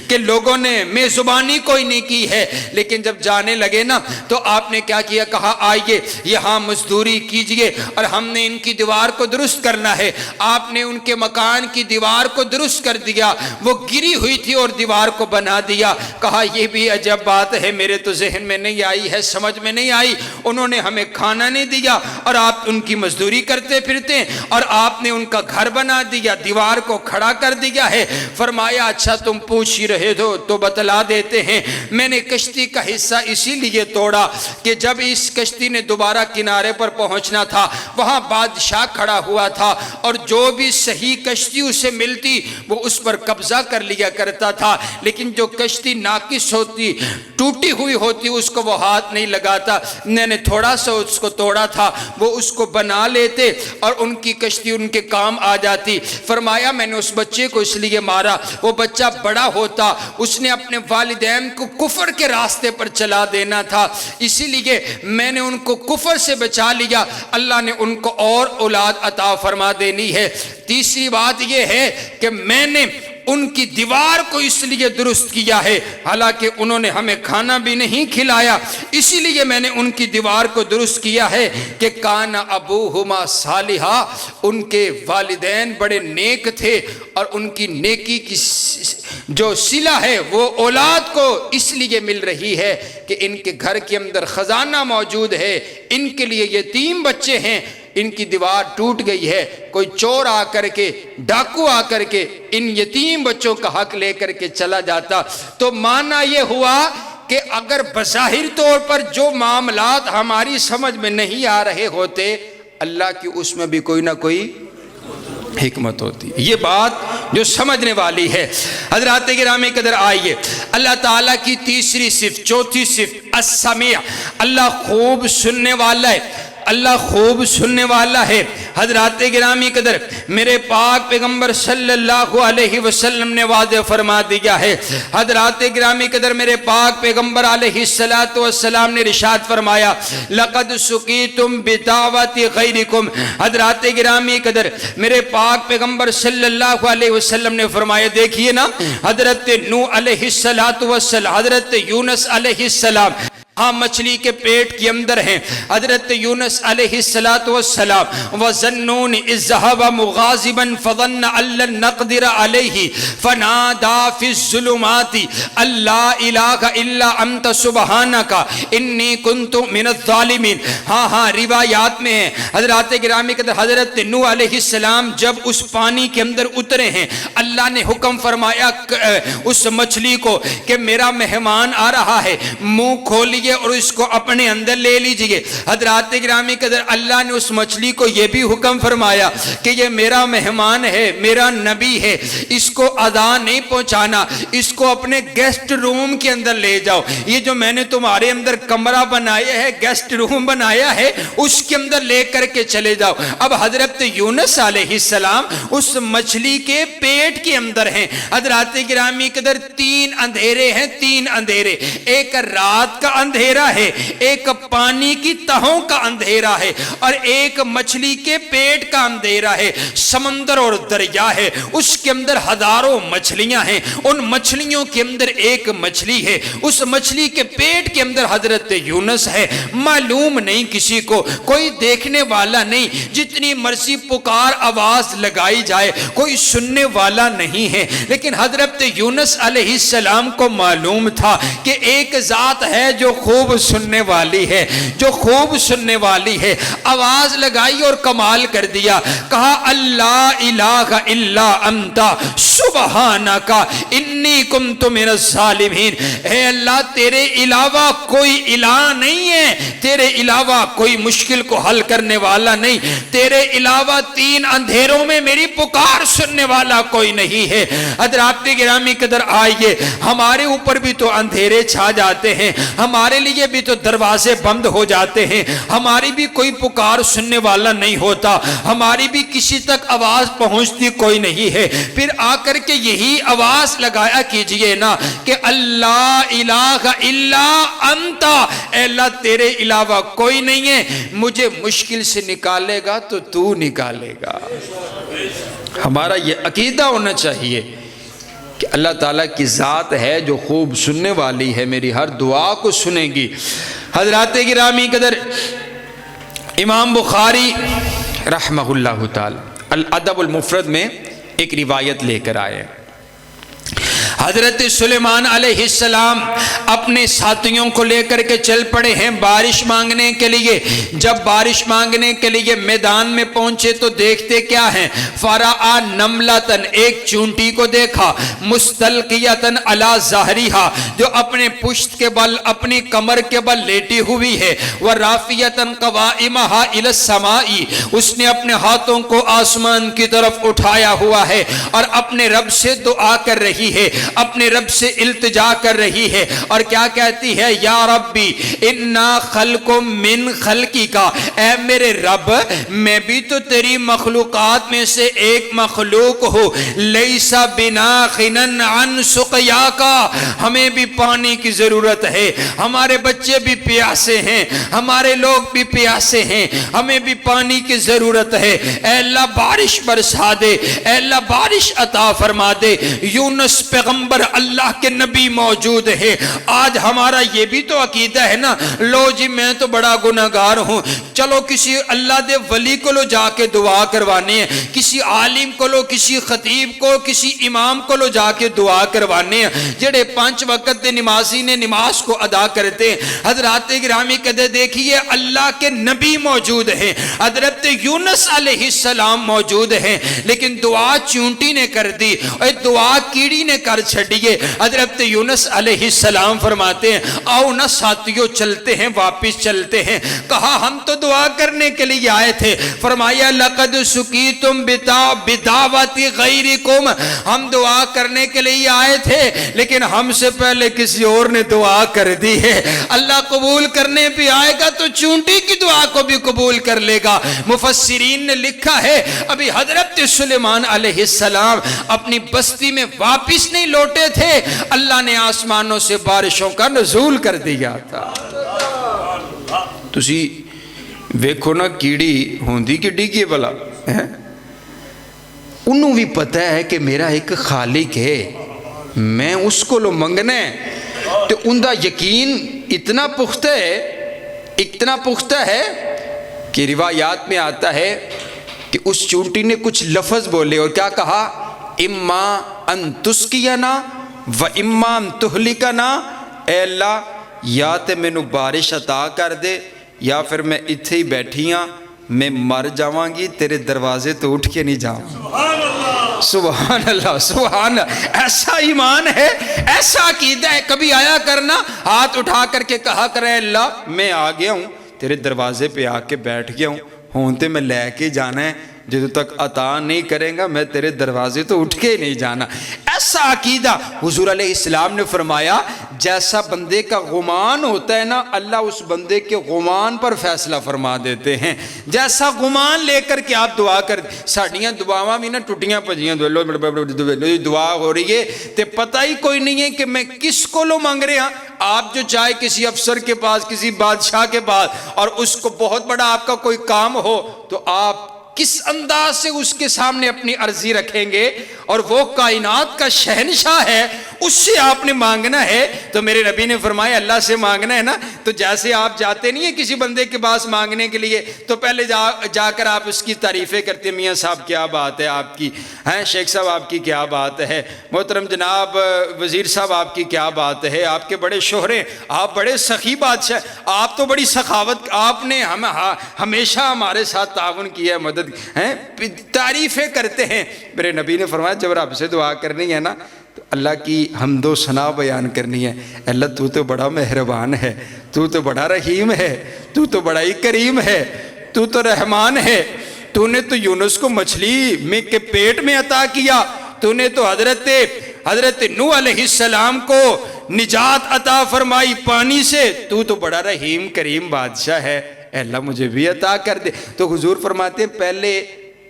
کے لوگوں نے میزبانی کوئی نہیں کی ہے۔ لیکن جب جانے لگے نا، تو آپ نے کیا کیا، کہا آئیے یہاں مزدوری کیجئے اور ہم نے ان کی دیوار کو درست کرنا ہے۔ آپ نے ان کے مکان کی دیوار کو درست کر دیا، وہ گری ہوئی تھی اور دیوار کو بنا دیا۔ کہا یہ بھی عجب بات ہے، میرے تو ذہن میں نہیں آئی ہے، سمجھ میں نہیں آئی، انہوں نے ہمیں کھانا نہیں دیا اور آپ ان کی مزدوری کرتے پھرتے ہیں، اور آپ نے ان کا گھر بنا دیا، دیوار کو کھڑا کر دیا ہے۔ فرمایا اچھا تم پوچھ ہی رہے ہو تو بتلا دیتے ہیں، میں نے کشتی کا حصہ اسی لیے توڑا کہ جب اس کشتی نے دوبارہ کنارے پر پہنچنا تھا، وہاں بادشاہ کھڑا ہوا تھا، اور جو بھی صحیح کشتی اسے ملتی وہ اس پر قبضہ کر لیا کرتا تھا، لیکن جو کشتی ناقص ہوتی، ٹوٹی ہوئی ہوتی، اس کو وہ ہاتھ نہیں لگاتا۔ میں نے تھوڑا سا اس کو توڑا تھا، وہ اس کو بنا لیتے اور ان کی کشتی ان کے کام آ جاتی۔ فرمایا میں نے اس بچے کو اس لیے مارا، وہ بچہ بڑا ہوتا، اس نے اپنے والدین کو کفر کے راستے پر چلا دینا تھا، اسی لیے میں نے ان کو کفر سے بچا لیا، اللہ نے ان کو اور اولاد عطا فرما دینی ہے۔ تیسری بات یہ ہے کہ میں نے ان کی دیوار کو اس لیے درست کیا ہے، حالانکہ انہوں نے ہمیں کھانا بھی نہیں کھلایا، اسی لیے میں نے ان کی دیوار کو درست کیا ہے کہ کان ابوہما صالحا، ان کے والدین بڑے نیک تھے، اور ان کی نیکی کی جو صلہ ہے وہ اولاد کو اس لیے مل رہی ہے کہ ان کے گھر کے اندر خزانہ موجود ہے، ان کے لیے یتیم بچے ہیں، ان کی دیوار ٹوٹ گئی ہے، کوئی چور آ کر کے، ڈاکو آ کر کے ان یتیم بچوں کا حق لے کر کے چلا جاتا۔ تو معنی یہ ہوا کہ اگر بظاہر طور پر جو معاملات ہماری سمجھ میں نہیں آ رہے ہوتے، اللہ کی اس میں بھی کوئی نہ کوئی حکمت ہوتی، یہ بات جو سمجھنے والی ہے۔ حضرات گرامی قدر آئیے، اللہ تعالیٰ کی تیسری صفت، چوتھی صفت السمیع، اللہ خوب سننے والا ہے۔ اللہ خوب سننے والا ہے۔ حضرات گرامی قدر میرے پاک پیغمبر صلی اللہ علیہ وسلم نے واضح فرما دیا ہے۔ حضرات گرامی قدر میرے پاک پیغمبر علیہ السلام نے ارشاد فرمایا لقد سقیتم بدعوت غیرکم۔ حضرات گرامی قدر میرے پاک پیغمبر صلی اللہ علیہ وسلم نے فرمایا دیکھیے نا، حضرت نوح علیہ السلام، حضرت یونس علیہ السلام ہاں مچھلی کے پیٹ کے اندر ہیں۔ حضرت یونس علیہ السلام وَظَنُّونِ إِذْ ذَهَبَ مُغَاضِبًا فَظَنَّ أَن لَّن نَّقْدِرَ عَلَيْهِ فَنَادَىٰ فِي الظُّلُمَاتِ أَن لَّا إِلَٰهَ إِلَّا أَنتَ سُبْحَانَكَ إِنِّي كُنتُ مِنَ الظَّالِمِينَ۔ ہاں روایات میں ہیں حضرات گرامی قدر حضرت نوح علیہ السلام جب اس پانی کے اندر اترے ہیں، اللہ نے حکم فرمایا اس مچھلی کو کہ میرا مہمان آ رہا ہے، منہ کھولیے اور اس کو اپنے اندر لے لیجئے۔ حضرات گرامی قدر اللہ نے اس مچھلی کو یہ بھی حکم فرمایا کہ یہ میرا مہمان ہے، میرا نبی ہے، اس کو اذا نہیں پہنچانا، اس کو اپنے گیسٹ روم کے اندر لے جاؤ۔ یہ جو میں نے تمہارے اندر کمرہ بنایا ہے، گیسٹ روم بنایا ہے، اس کے اندر لے کر کے چلے جاؤ۔ اب حضرت یونس علیہ السلام اس مچھلی کے پیٹ کے اندر ہیں۔ حضرات گرامی قدر تین اندھیرے ہیں، تین اندھیرے، ایک رات کا اندھیرا ہے، ایک پانی کی تہوں کا اندھیرا ہے، اور ایک مچھلی کے پیٹ کا اندھیرا ہے۔ سمندر اور دریا ہے، اس کے اندر ہزاروں مچھلیاں ہیں، ان مچھلیوں کے اندر ایک مچھلی ہے، اس مچھلی کے پیٹ کے اندر حضرت یونس ہے۔ معلوم نہیں کسی کو، کوئی دیکھنے والا نہیں، جتنی مرضی پکار آواز لگائی جائے کوئی سننے والا نہیں ہے، لیکن حضرت یونس علیہ السلام کو معلوم تھا کہ ایک ذات ہے جو خوب سننے والی ہے، جو خوب سننے والی ہے۔ آواز لگائی اور کمال کر دیا، کہا اللہ الہ الا انت سبحانک انی کنت من الظالمین۔ اے اللہ تیرے علاوہ کوئی الہ نہیں ہے، تیرے علاوہ کوئی مشکل کو حل کرنے والا نہیں، تیرے علاوہ تین اندھیروں میں میری پکار سننے والا کوئی نہیں ہے۔ حضرات گرامی قدر آئیے، ہمارے اوپر بھی تو اندھیرے چھا جاتے ہیں، ہمارے لیے بھی تو دروازے بند ہو جاتے ہیں، ہماری بھی کوئی پکار سننے والا نہیں ہوتا، ہماری بھی کسی تک آواز پہنچتی کوئی نہیں ہے۔ پھر آ کر کے یہی آواز لگایا کیجئے نا کہ اللہ الہ الا انت، اے اللہ تیرے علاوہ کوئی نہیں ہے، مجھے مشکل سے نکالے گا تو تو نکالے گا۔ ہمارا یہ عقیدہ ہونا چاہیے کہ اللہ تعالیٰ کی ذات ہے جو خوب سننے والی ہے، میری ہر دعا کو سنے گی۔ حضرات گرامی قدر امام بخاری رحمہ اللہ تعالی الادب المفرد میں ایک روایت لے کر آئے۔ حضرت سلیمان علیہ السلام اپنے ساتھیوں کو لے کر کے چل پڑے ہیں بارش مانگنے کے لیے۔ جب بارش مانگنے کے لیے میدان میں پہنچے تو دیکھتے کیا ہیں، فرآ نملتن، ایک چونٹی کو دیکھا، مستلقیتن علی ظہریہا، جو اپنے پشت کے بل، اپنی کمر کے بل لیٹی ہوئی ہے، ورافیتن قوائمہا الی السماء، اس نے اپنے ہاتھوں کو آسمان کی طرف اٹھایا ہوا ہے اور اپنے رب سے دعا کر رہی ہے، اپنے رب سے التجا کر رہی ہے، اور کیا کہتی ہے، یا ربی انا خلق من خلقی کا، اے میرے رب میں بھی تو تیری مخلوقات میں سے ایک مخلوق ہوں، لیسا بنا خنن عن سقیا کا، ہمیں بھی پانی کی ضرورت ہے، ہمارے بچے بھی پیاسے ہیں، ہمارے لوگ بھی پیاسے ہیں، ہمیں بھی پانی کی ضرورت ہے، اے اللہ بارش برسا دے، اے اللہ بارش عطا فرما دے۔ یونس پیغمبر اللہ کے نبی موجود ہے۔ آج ہمارا یہ بھی تو عقیدہ ہے نا، لو جی میں تو بڑا گناہگار ہوں، چلو کسی اللہ دے ولی کو لو جا کے دعا کروانے ہیں، کسی عالم کو لو، کسی خطیب کو، کسی امام کو لو جا کے دعا کروانے ہیں، جڑے 5 وقت دے نمازی نے نماز کو ادا کرتے ہیں۔ حضرات گرامی قدر دیکھیے اللہ کے نبی موجود ہیں، حضرت یونس علیہ السلام موجود ہیں، لیکن دعا چونٹی نے کر دی، اور دعا کیڑی نے کر چھڑیے. حضرت یونس علیہ السلام فرماتے ہیں آؤ نا ساتھیوں چلتے ہیں, واپس چلتے ہیں. کہا ہم تو دعا کرنے کے لیے آئے تھے. فرمایا لقد سقیتم بدعوت غیرکم, ہم دعا کرنے کے لیے آئے تھے لیکن ہم سے پہلے کسی اور نے دعا کر دی ہے. اللہ قبول کرنے بھی آئے گا تو چونٹی کی دعا کو بھی قبول کر لے گا. مفسرین نے لکھا ہے ابھی حضرت سلیمان علیہ السلام اپنی بستی میں واپس نہیں لوٹے تھے, اللہ نے آسمانوں سے بارشوں کا نزول کر دیا تھا. تسی ویکھو نا کیڑی ہوندی کڈی کی بلا, انہوں بھی پتہ ہے کہ میرا ایک خالق ہے, میں اس کو لو منگنا ہے. تو ان دا یقین اتنا پختہ ہے کہ روایات میں آتا ہے کہ اس چونٹی نے کچھ لفظ بولے اور کیا کہا, اما ان تسقینا و اما ان تہلکنا, اے اللہ یا تے مینوں بارش عطا کر دے یا پھر میں اتھے ہی بیٹھی ہاں, میں مر جاواں گی, تیرے دروازے تو اٹھ کے نہیں جاؤں. سبحان اللہ سبحان اللہ. ایسا ایمان ہے, ایسا عقیدہ ہے. کبھی آیا کرنا ہاتھ اٹھا کر کے کہا کرے اللہ میں آ گیا ہوں, تیرے دروازے پہ آ کے بیٹھ گیا ہوں, ہونتے میں لے کے جانا ہے, جب تک عطا نہیں کریں گا میں تیرے دروازے تو اٹھ کے نہیں جانا. ایسا عقیدہ. حضور علیہ السلام نے فرمایا جیسا بندے کا گمان ہوتا ہے نا, اللہ اس بندے کے گمان پر فیصلہ فرما دیتے ہیں. جیسا گمان لے کر کے آپ دعا کر, ساڑیاں دعاواں بھی نا ٹوٹیاں پجیاں دعا ہو رہی ہے تے پتہ ہی کوئی نہیں ہے کہ میں کس کو لو مانگ رہے ہیں. آپ جو چاہے کسی افسر کے پاس, کسی بادشاہ کے پاس, اور اس کو بہت بڑا آپ کا کوئی کام ہو تو آپ کس انداز سے اس کے سامنے اپنی عرضی رکھیں گے, اور وہ کائنات کا شہنشاہ ہے, اس سے آپ نے مانگنا ہے. تو میرے نبی نے فرمایا اللہ سے مانگنا ہے نا تو جیسے آپ جاتے نہیں ہیں کسی بندے کے پاس مانگنے کے لیے تو پہلے جا کر آپ اس کی تعریفیں کرتے ہیں, میاں صاحب کیا بات ہے آپ کی, ہیں شیخ صاحب آپ کی کیا بات ہے, محترم جناب وزیر صاحب آپ کی کیا بات ہے, آپ کے بڑے شوہرے, آپ بڑے سخی بادشاہ, آپ تو بڑی سخاوت, آپ نے ہمیشہ ہمارے ساتھ تعاون کیا ہے, مدد ہیں, تعریفیں کرتے ہیں. میرے نبی نے فرمایا جب رب سے دعا کرنی ہے نا تو اللہ کی حمد و ثنا بیان کرنی ہے. اللہ تو تو بڑا مہربان ہے, تو تو بڑا رحیم ہے, تو تو بڑا ہی کریم ہے, تو تو رحمان ہے, تو نے تو یونس کو مچھلی میں کے پیٹ میں عطا کیا, تو نے تو حضرت نوح علیہ السلام کو نجات عطا فرمائی پانی سے, تو تو بڑا رحیم کریم بادشاہ ہے, اے اللہ مجھے بھی عطا کر دے. تو حضور فرماتے ہیں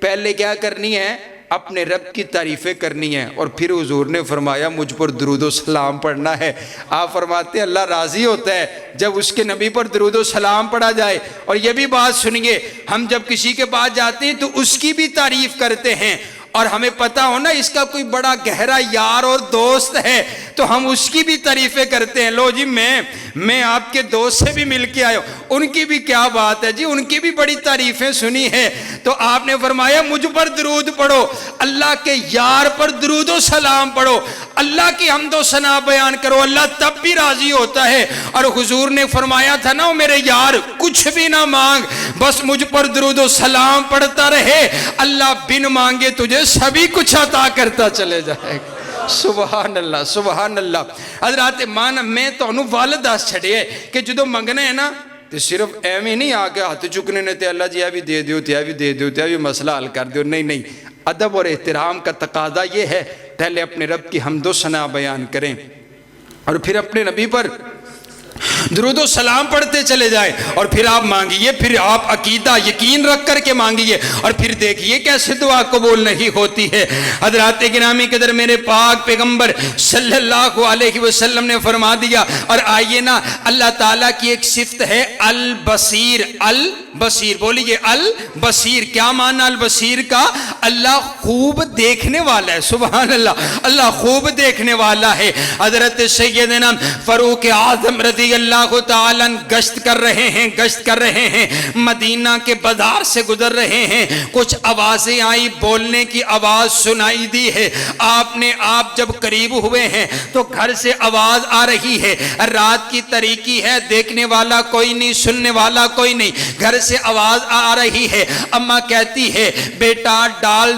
پہلے کیا کرنی ہے, اپنے رب کی تعریفیں کرنی ہیں, اور پھر حضور نے فرمایا مجھ پر درود و سلام پڑھنا ہے. آپ فرماتے ہیں اللہ راضی ہوتا ہے جب اس کے نبی پر درود و سلام پڑھا جائے. اور یہ بھی بات سنیے, ہم جب کسی کے پاس جاتے ہیں تو اس کی بھی تعریف کرتے ہیں, اور ہمیں پتہ ہونا اس کا کوئی بڑا گہرا یار اور دوست ہے تو ہم اس کی بھی تعریفیں کرتے ہیں. لو جی میں آپ کے دوست سے بھی مل کے آیا ہوں, ان کی بھی کیا بات ہے جی, ان کی بھی بڑی تعریفیں سنی ہے. تو آپ نے فرمایا مجھ پر درود پڑھو, اللہ کے یار پر درود و سلام پڑھو, اللہ کی حمد و ثنا بیان کرو, اللہ تب بھی راضی ہوتا ہے. اور حضور نے فرمایا تھا نا میرے یار کچھ بھی نہ مانگ, بس مجھ پر درود و سلام پڑھتا رہے, اللہ بن مانگے تجھے سبھی کچھ عطا کرتا چلے جائے گا. سبحان اللہ سبحان اللہ. حضرات میں تو انہوں والد دس چھڑے کہ جدو منگنے ہیں نا تو صرف ایویں نہیں آ کے ہاتھ چکنے نے تے اللہ جی یہ بھی دے دیو, تے بھی دے دیو, تے بھی مسئلہ حل کر دیو. نہیں, ادب اور احترام کا تقاضا یہ ہے پہلے اپنے رب کی حمد و ثنا بیان کریں اور پھر اپنے نبی پر درود و سلام پڑھتے چلے جائیں, اور پھر آپ مانگیے, پھر آپ عقیدہ یقین رکھ کر کے مانگیے, اور پھر دیکھیے کیسے دعا قبول نہیں ہوتی ہے. حضرات گرامی قدر میرے پاک پیغمبر صلی اللہ علیہ وسلم نے فرما دیا. اور آئیے نا اللہ تعالیٰ کی ایک صفت ہے البصیر. البصیر بولیے البصیر. کیا معنی البصیر کا؟ اللہ خوب دیکھنے والا ہے. سبحان اللہ, اللہ خوب دیکھنے والا ہے. حضرت سیدنا فاروق اعظم رضی رضی اللہ تعالیٰ گشت کر رہے ہیں مدینہ کے بازار سے گزر رہے ہیں، کچھ آوازیں آئی، بولنے کی آواز سنائی دی ہے۔ آپ جب قریب ہوئے ہیں تو گھر سے آواز آ رہی ہے، رات کی تاریکی ہے، دیکھنے والا کوئی نہیں، سننے والا کوئی نہیں، گھر سے آواز آ رہی ہے۔ اماں کہتی ہے بیٹا ڈال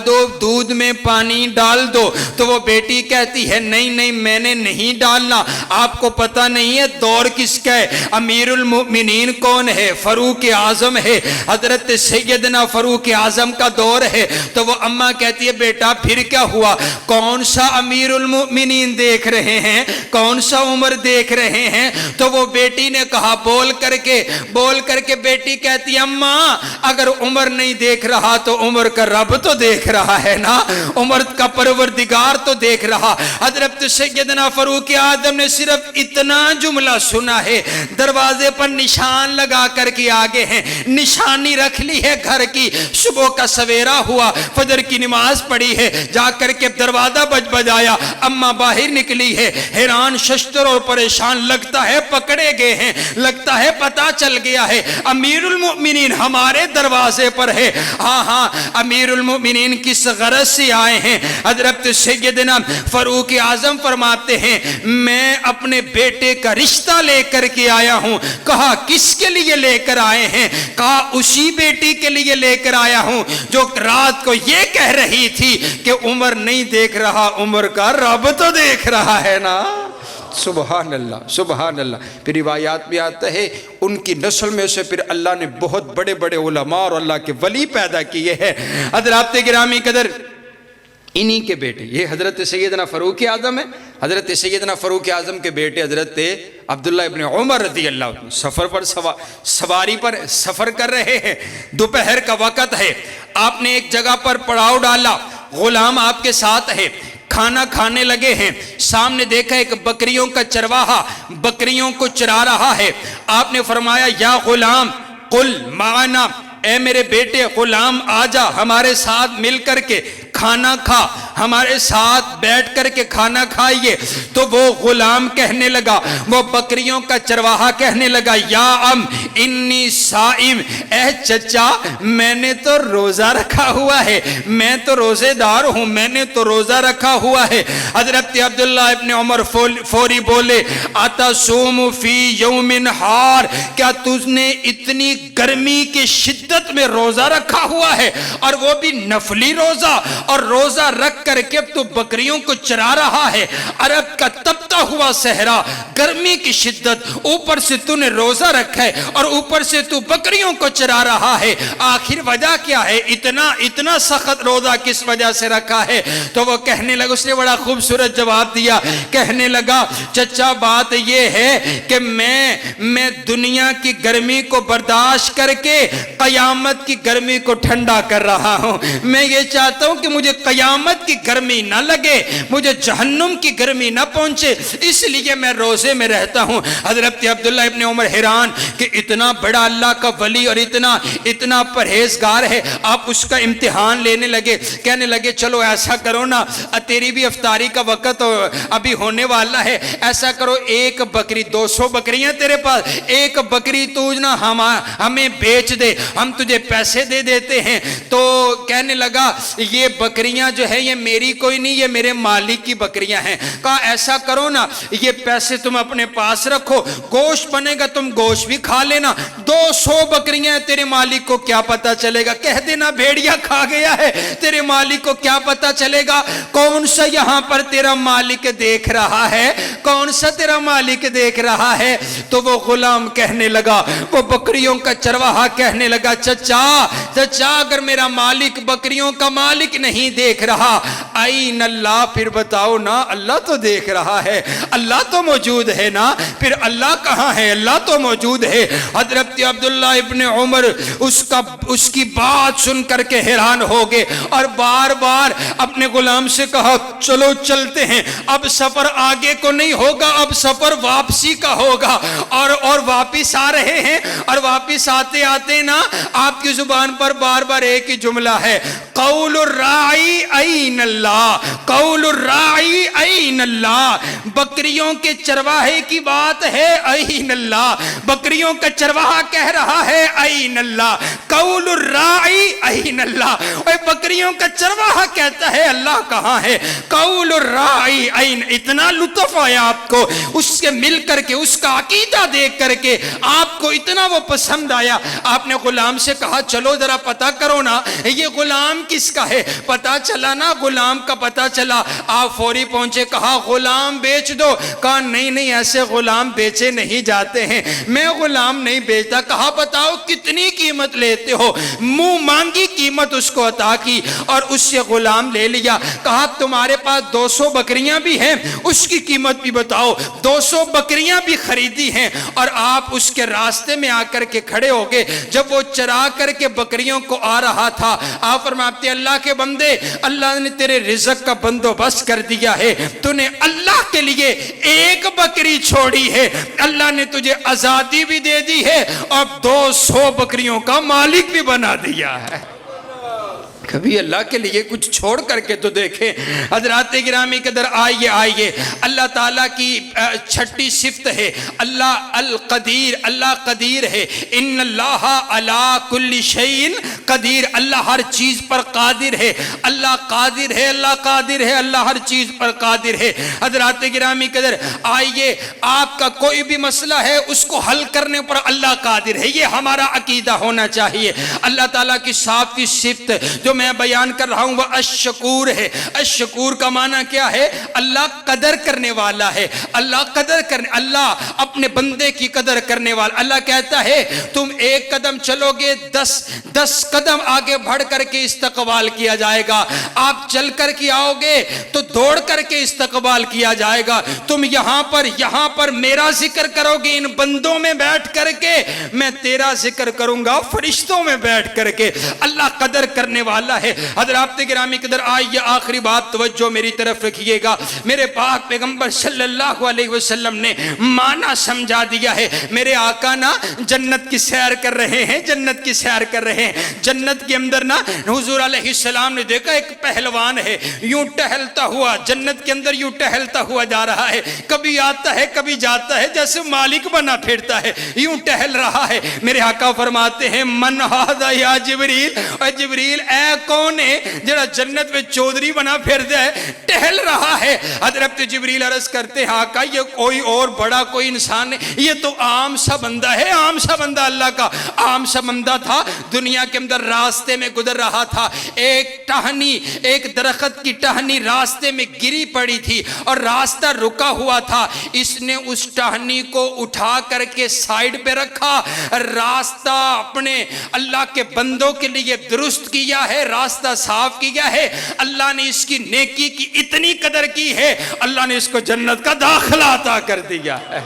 دو دودھ میں پانی ڈال دو، تو وہ بیٹی کہتی ہے نہیں میں نے نہیں ڈالنا، آپ کو پتہ نہیں ہے دور کس کا ہے، امیر المؤمنین کون ہے؟ فاروق اعظم ہے، حضرت سیدنا فاروق اعظم کا دور ہے۔ تو وہ اماں کہتی ہے بیٹا پھر کیا ہوا؟ کون سا امیر المؤمنین دیکھ رہے ہیں، کون سا عمر دیکھ رہے ہیں؟ تو وہ بیٹی نے کہا بول کر کے بیٹی کہتی اماں اگر عمر نہیں دیکھ رہا تو عمر کا رب تو دیکھ رہا ہے نا، عمر کا پروردگار تو دیکھ رہا۔ حضرت سیدنا فاروق اعظم نے صرف اتنا جملہ سنا ہے، دروازے پر نشان لگا کر کے آگے ہیں، نشانی رکھ لی ہے گھر کی۔ صبح کا سویرا ہوا، فجر کی نماز پڑھی ہے، جا کر کے دروازہ بجایا، اماں باہر نکلی ہے، حیران ششتر اور پریشان، لگتا ہے پکڑے گئے ہیں، لگتا ہے پتہ چل گیا ہے امیر المؤمنین ہمارے دروازے پر ہے۔ ہاں امیر المؤمنین کس غرض سے آئے ہیں؟ حضرت سیدنا فاروق اعظم فرماتے ہیں میں اپنے بیٹے کا رشتہ لے کر کے آیا ہوں۔ کہا کس کے لیے لے کر آئے ہیں؟ کہا اسی بیٹی کے لیے لے کر آیا ہوں جو رات کو یہ کہہ رہی تھی کہ عمر نہیں دیکھ رہا، عمر کا رب تو دیکھ رہا ہے نا۔ سبحان اللہ سبحان اللہ۔ پھر روایات میں آتا ہے ان کی نسل میں سے پھر اللہ نے بہت بڑے بڑے علماء اور اللہ کے ولی پیدا کیے ہیں۔ حضرات گرامی قدر انہی کے بیٹے یہ حضرت سیدنا فاروق اعظم ہے۔ حضرت سیدنا فاروق اعظم کے بیٹے حضرت عبداللہ ابن عمر رضی اللہ عنہ سواری پر سفر کر رہے ہیں، دوپہر کا وقت ہے، آپ نے ایک جگہ پر پڑاؤ ڈالا، غلام آپ کے ساتھ ہے، کھانا کھانے لگے ہیں، سامنے دیکھا ایک بکریوں کا چرواہا بکریوں کو چرا رہا ہے۔ آپ نے فرمایا یا غلام قل معنا، اے میرے بیٹے غلام آجا ہمارے ساتھ مل کر کے کھانا کھا، ہمارے ساتھ بیٹھ کر کے کھانا کھائیے۔ تو وہ غلام کہنے لگا، وہ بکریوں کا چرواہا کہنے لگا یا انی صائم، اے چچا میں نے تو روزہ رکھا ہوا ہے، میں تو روزے دار ہوں، میں نے تو روزہ رکھا ہوا ہے۔ حضرت عبداللہ ابن عمر فوری بولے اتصوم فی یوم حار، کیا تجھ نے اتنی گرمی کی شدت میں روزہ رکھا ہوا ہے، اور وہ بھی نفلی روزہ، اور روزہ رکھ کر کے تو بکریوں کو چرا رہا ہے، عرب کا تپتا ہوا صحرا، گرمی کی شدت، اوپر سے تو نے روزہ رکھا ہے اور اوپر سے تو بکریوں کو چرا رہا ہے، آخر وجہ کیا ہے؟ اتنا سخت روزہ کس وجہ سے رکھا ہے؟ تو وہ کہنے لگا، اس نے بڑا خوبصورت جواب دیا، کہنے لگا چچا بات یہ ہے کہ میں دنیا کی گرمی کو برداشت کر کے قیامت کی گرمی کو ٹھنڈا کر رہا ہوں، میں یہ چاہتا ہوں کہ مجھے قیامت کی گرمی نہ لگے، مجھے جہنم کی گرمی نہ پہنچے، اس لیے میں روزے میں رہتا ہوں۔ حضرت عبداللہ ابن عمر حیران کہ اتنا بڑا اللہ کا ولی اور اتنا پرہیزگار ہے، آپ اس کا امتحان لینے لگے، کہنے لگے چلو ایسا کرو نا، تیری بھی افطاری کا وقت ابھی ہونے والا ہے، ایسا کرو ایک بکری، 200 بکریاں تیرے پاس، ایک بکری تو نا ہمیں بیچ دے، ہم تجھے پیسے دے دیتے ہیں۔ تو کہنے لگا یہ بکریاں جو ہے یہ میری کوئی نہیں، یہ میرے مالک کی بکریاں ہیں۔ کہا ایسا کرو نا یہ پیسے تم اپنے پاس رکھو، گوشت بنے گا تم گوشت بھی کھا لینا، 200 بکریاں تیرے مالک کو کیا پتا چلے گا، کہہ دینا بھیڑیا کھا گیا ہے، تیرے مالک کو کیا پتا چلے گا، کون سا یہاں پر تیرا مالک دیکھ رہا ہے، کون سا تیرا مالک دیکھ رہا ہے۔ تو وہ غلام کہنے لگا، وہ بکریوں کا چرواہا کہنے لگا چچا اگر میرا مالک بکریوں کا مالک نہیں دیکھ رہا، این اللہ، پھر بتاؤ نا اللہ تو دیکھ رہا ہے، اللہ تو موجود ہے نا، پھر اللہ کہاں ہے؟ اللہ تو موجود ہے۔ حضرت عبداللہ ابن عمر اس کی بات سن کر کے حیران ہو گئے اور بار بار اپنے غلام سے کہا چلو چلتے ہیں، اب سفر آگے کو نہیں ہوگا، اب سفر واپسی کا ہوگا، اور واپس آ رہے ہیں، اور واپس آتے آتے نا آپ کی زبان پر بار بار ایک ہی جملہ ہے، قول الراعی این اللہ، اللہ قول الراعی این اللہ، بکریوں کے چرواہے کی بات ہے این اللہ، بکریوں کا چرواہا کہہ رہا ہے این اللہ، قول الراعی این اللہ، اے بکریوں کا چرواہا کہتا ہے اللہ کہاں ہے، قول الراعی این۔ اتنا لطف آیا آپ کو اس سے مل کر کے، اس کا عقیدہ دیکھ کر کے آپ کو اتنا وہ پسند آیا، آپ نے غلام سے کہا چلو ذرا پتہ کرو نا یہ غلام کس کا ہے، پتہ چلا نا غلام کا پتہ چلا، آپ فوری پہنچے، کہا غلام بیچ دو، کہا نہیں نہیں ایسے غلام بیچے نہیں جاتے ہیں، میں غلام نہیں بیچتا، کہا بتاؤ کتنی قیمت لیتے ہو، منہ مانگی قیمت اس کو عطا کی اور اس سے غلام لے لیا، کہا تمہارے پاس 200 بکریاں بھی ہیں اس کی قیمت بھی بتاؤ، 200 بکریاں بھی خریدی ہیں، اور آپ اس کے راستے میں آ کر کے کھڑے ہو گئے، جب وہ چرا کر کے بکریوں کو آ رہا تھا، آپ فرماتے اللہ کے بندے اللہ نے تیرے رزق کا بندوبست کر دیا ہے، تو نے اللہ کے لیے ایک بکری چھوڑی ہے، اللہ نے تجھے آزادی بھی دے دی ہے اور 200 بکریوں کا مالک بھی بنا دیا ہے۔ کبھی اللہ کے لیے کچھ چھوڑ کر کے تو دیکھیں۔ حضرات گرامی قدر آئیے آئیے، اللہ تعالیٰ کی چھٹی صفت ہے اللہ القدیر، اللہ قدیر ہے، ان اللہ علی کل شیء قدیر، اللہ ہر چیز پر قادر ہے، اللہ قادر ہے، اللہ قادر ہے، اللہ ہر چیز پر قادر ہے۔ حضرات گرامی قدر آئیے، آپ کا کوئی بھی مسئلہ ہے اس کو حل کرنے پر اللہ قادر ہے، یہ ہمارا عقیدہ ہونا چاہیے۔ اللہ تعالیٰ کی صافی صفت جو میں بیان کر رہا ہوں وہ الشکور ہے۔ الشکور کا معنی کیا ہے؟ اللہ قدر کرنے والا ہے، اللہ قدر کرنے، اللہ اپنے بندے کی قدر کرنے والا۔ اللہ کہتا ہے تم ایک قدم چلو گے 10 قدم آگے بڑھ کر کے استقبال کیا جائے گا، آپ چل کر کے آؤ گے تو دوڑ کر کے استقبال کیا جائے گا، تم یہاں پر میرا ذکر کرو گے ان بندوں میں بیٹھ کر کے، میں تیرا ذکر کروں گا فرشتوں میں بیٹھ کر کے۔ اللہ قدر کرنے والا ہے۔ حضرات گرامی قدر آئیے آخری بات توجہ میری طرف رکھیے گا، میرے پاک پیغمبر صلی اللہ علیہ وسلم نے معنی سمجھا دیا ہے۔ میرے آقا نا جنت کی سیر کر رہے ہیں، جنت کی سیر کر رہے ہیں، جنت کے اندر نا حضور علیہ السلام نے دیکھا ایک پہلوان ہے یوں ٹہلتا ہوا جنت کے اندر، یوں ٹہلتا ہوا جا رہا ہے، کبھی آتا ہے کبھی جاتا ہے، جیسے مالک بنا پھرتا ہے، یوں ٹہل رہا ہے۔ میرے آقا فرماتے ہیں من ھذا یا جبریل، اے جبریل اے کون ہے جڑا جنت میں چودھری بنا پھر دے ٹہل رہا ہے؟ حضرت جبریل عرض کرتے ہیں آقا یہ کوئی اور بڑا کوئی انسان نہیں، یہ تو عام سا بندہ ہے، عام سا بندہ اللہ کا عام سا بندہ تھا، دنیا کے اندر راستے میں گزر رہا تھا، ایک ٹہنی، ایک درخت کی ٹہنی راستے میں گری پڑی تھی اور راستہ رکا ہوا تھا، اس نے اس ٹہنی کو اٹھا کر کے سائیڈ پہ رکھا، راستہ اپنے اللہ کے بندوں کے لیے درست کیا ہے، راستہ صاف کیا ہے، اللہ نے اس کی نیکی کی اتنی قدر کی ہے، اللہ نے اس کو جنت کا داخلہ عطا کر دیا ہے۔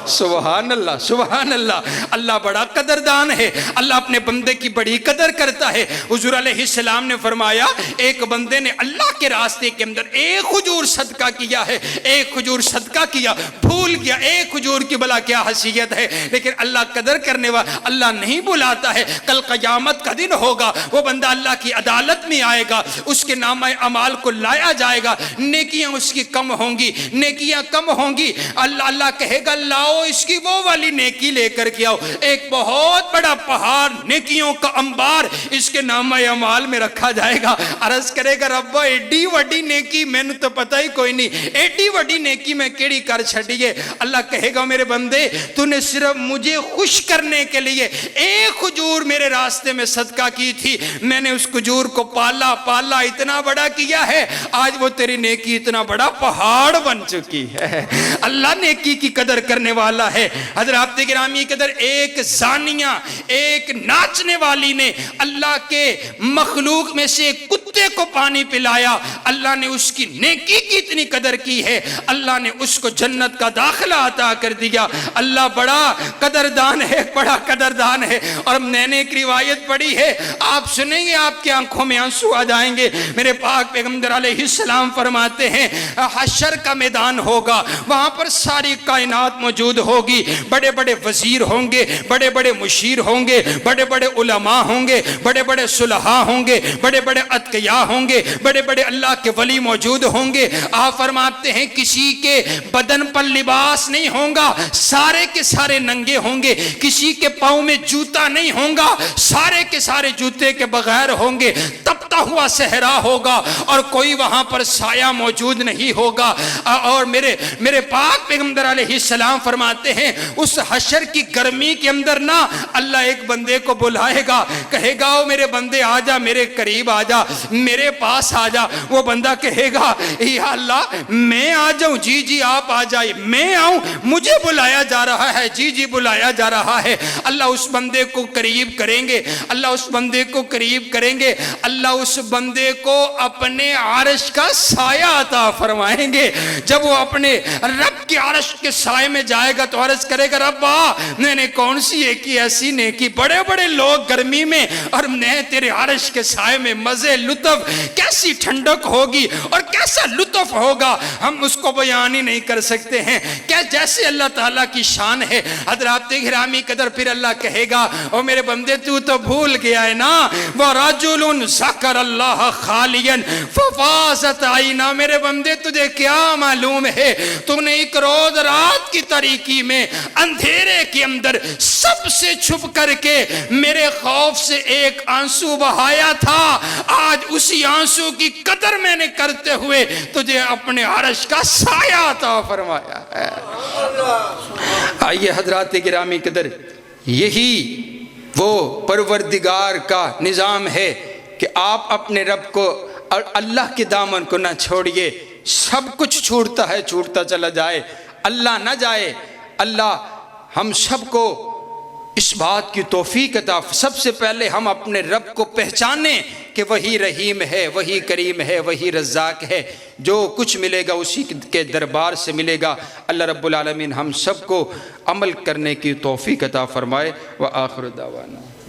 سبحان اللہ سبحان اللہ، اللہ بڑا قدردان ہے، اللہ اپنے بندے کی بڑی قدر کرتا ہے۔ حضور علیہ السلام نے فرمایا ایک بندے نے اللہ کے راستے کے اندر ایک کھجور صدقہ کیا ہے، ایک کھجور صدقہ کیا، بھول گیا ایک کھجور کی بلا کیا حیثیت ہے، لیکن اللہ قدر کرنے والا، اللہ نہیں بلاتا ہے۔ کل قیامت کا دن ہوگا، وہ بندہ اللہ کی عدالت میں آئے گا، اس کے نامہ اعمال کو لایا جائے گا، نیکیاں اس کی کم ہوں گی، نیکیاں کم ہوں گی، اللہ کہے گا لاؤ اس کی وہ والی نیکی لے کر کے آؤ، ایک بہت بڑا پہاڑ نیکیوں کا انبار اس کے نامہ اعمال میں رکھا جائے گا، عرض کرے گا ربا ایڈی وڈی نیکی میں نے تو پتہ ہی کوئی نہیں، ایڈی وڈی نیکی میں کیڑی کر چھڑیے۔ اللہ کہے گا میرے بندے تو نے صرف مجھے خوش کرنے کے لیے ایک کھجور میرے راستے میں صدقہ کی تھی، میں نے اس کھجور کو پالا اتنا بڑا کیا ہے، آج وہ تیری نیکی اتنا بڑا پہاڑ بن چکی ہے۔ اللہ نیکی کی قدر کرنے والا ہے۔ حضرات گرامی قدر ایک زانیہ، ایک ناچنے والی نے اللہ کے مخلوق میں سے کتے کو پانی پلایا، اللہ نے اس کی نیکی کی اتنی قدر کی ہے، اللہ نے اس کو جنت کا داخلہ عطا کر دیا۔ اللہ بڑا قدردان ہے، بڑا قدردان ہے۔ اور میں نے ایک روایت پڑھی ہے، آپ سنیں گے آپ کی آنکھوں میں آنسو آ جائیں گے۔ میرے پاک پیغمبر علیہ السلام فرماتے ہیں حشر کا میدان ہوگا، وہاں پر ساری کائنات موجود ہوگی، بڑے بڑے وزیر ہوں گے، بڑے بڑے مشیر ہوں گے، بڑے بڑے علماء ہوں گے، بڑے بڑے صلحاء ہوں گے، بڑے بڑے اتقیاء اولیاء ہوں گے, بڑے بڑے اللہ کے ولی موجود ہوں گے. آپ فرماتے ہیں کسی کے بدن پر لباس نہیں ہوگا, سارے کے سارے ننگے ہوں گے. کسی کے پاؤں میں جوتا نہیں ہوگا, سارے کے سارے جوتے کے بغیر ہوں گے. تپتا ہوا صحرا ہوگا اور کوئی وہاں پر سایہ موجود نہیں ہوگا. اور میرے پاک پیغمبر علیہ السلام فرماتے ہیں اس حشر کی گرمی کے اندر نا اللہ ایک بندے کو بلائے گا, کہے گا او میرے بندے آ جا, میرے قریب آ جا, میرے پاس آ جا. وہ بندہ کہے گا یا اللہ میں آ جاؤں؟ جی جی آپ آ جائے. میں آؤں؟ مجھے بلایا جا رہا ہے. جی جی بلایا جا رہا ہے. اللہ اس بندے کو قریب کریں گے, اللہ اس بندے کو قریب کریں گے, اللہ اس بندے کو اپنے عرش کا سایہ عطا فرمائیں گے. جب وہ اپنے رب کے عرش کے سائے میں جائے گا تو عرض کرے گا رب میں نے کون سی ایکی ایسی نیکی, بڑے بڑے لوگ گرمی میں اور میں تیرے عرش کے سائے میں, مزے لطف, کیسی ٹھنڈک ہوگی اور کیسا لطف ہوگا ہم اس کو بیان ہی نہیں کر سکتے ہیں. کیا جیسے اللہ تعالیٰ کی شان ہے. حضرات گرامی قدر پھر اللہ کہے گا او میرے بندے تو بھول گیا ہے نا, وَرَجُلٌ ذَكَرَ اللَّهَ خَالِيًا فَفَاضَتْ عَيْنَاهُ. میرے بندے تجھے کیا معلوم ہے, تو نے ایک روز رات کی تاریکی میں اندھیرے کے اندر سب سے چھپ کر کے میرے خوف سے ایک آنسو بہایا تھا. آج اسی آنسو کی قدر میں نے کرتے ہوئے تجھے اپنے عرش کا سایہ عطا فرمایا ہے. آئیے حضرات گرامی قدر, یہی وہ پروردگار کا نظام ہے کہ آپ اپنے رب کو اور اللہ کے دامن کو نہ چھوڑیے. سب کچھ چھوڑتا ہے, چھوڑتا چلا جائے, اللہ نہ جائے. اللہ ہم سب کو اس بات کی توفیق عطا. سب سے پہلے ہم اپنے رب کو پہچانیں کہ وہی رحیم ہے, وہی کریم ہے, وہی رزاق ہے. جو کچھ ملے گا اسی کے دربار سے ملے گا. اللہ رب العالمین ہم سب کو عمل کرنے کی توفیق عطا فرمائے. وآخر دعوانا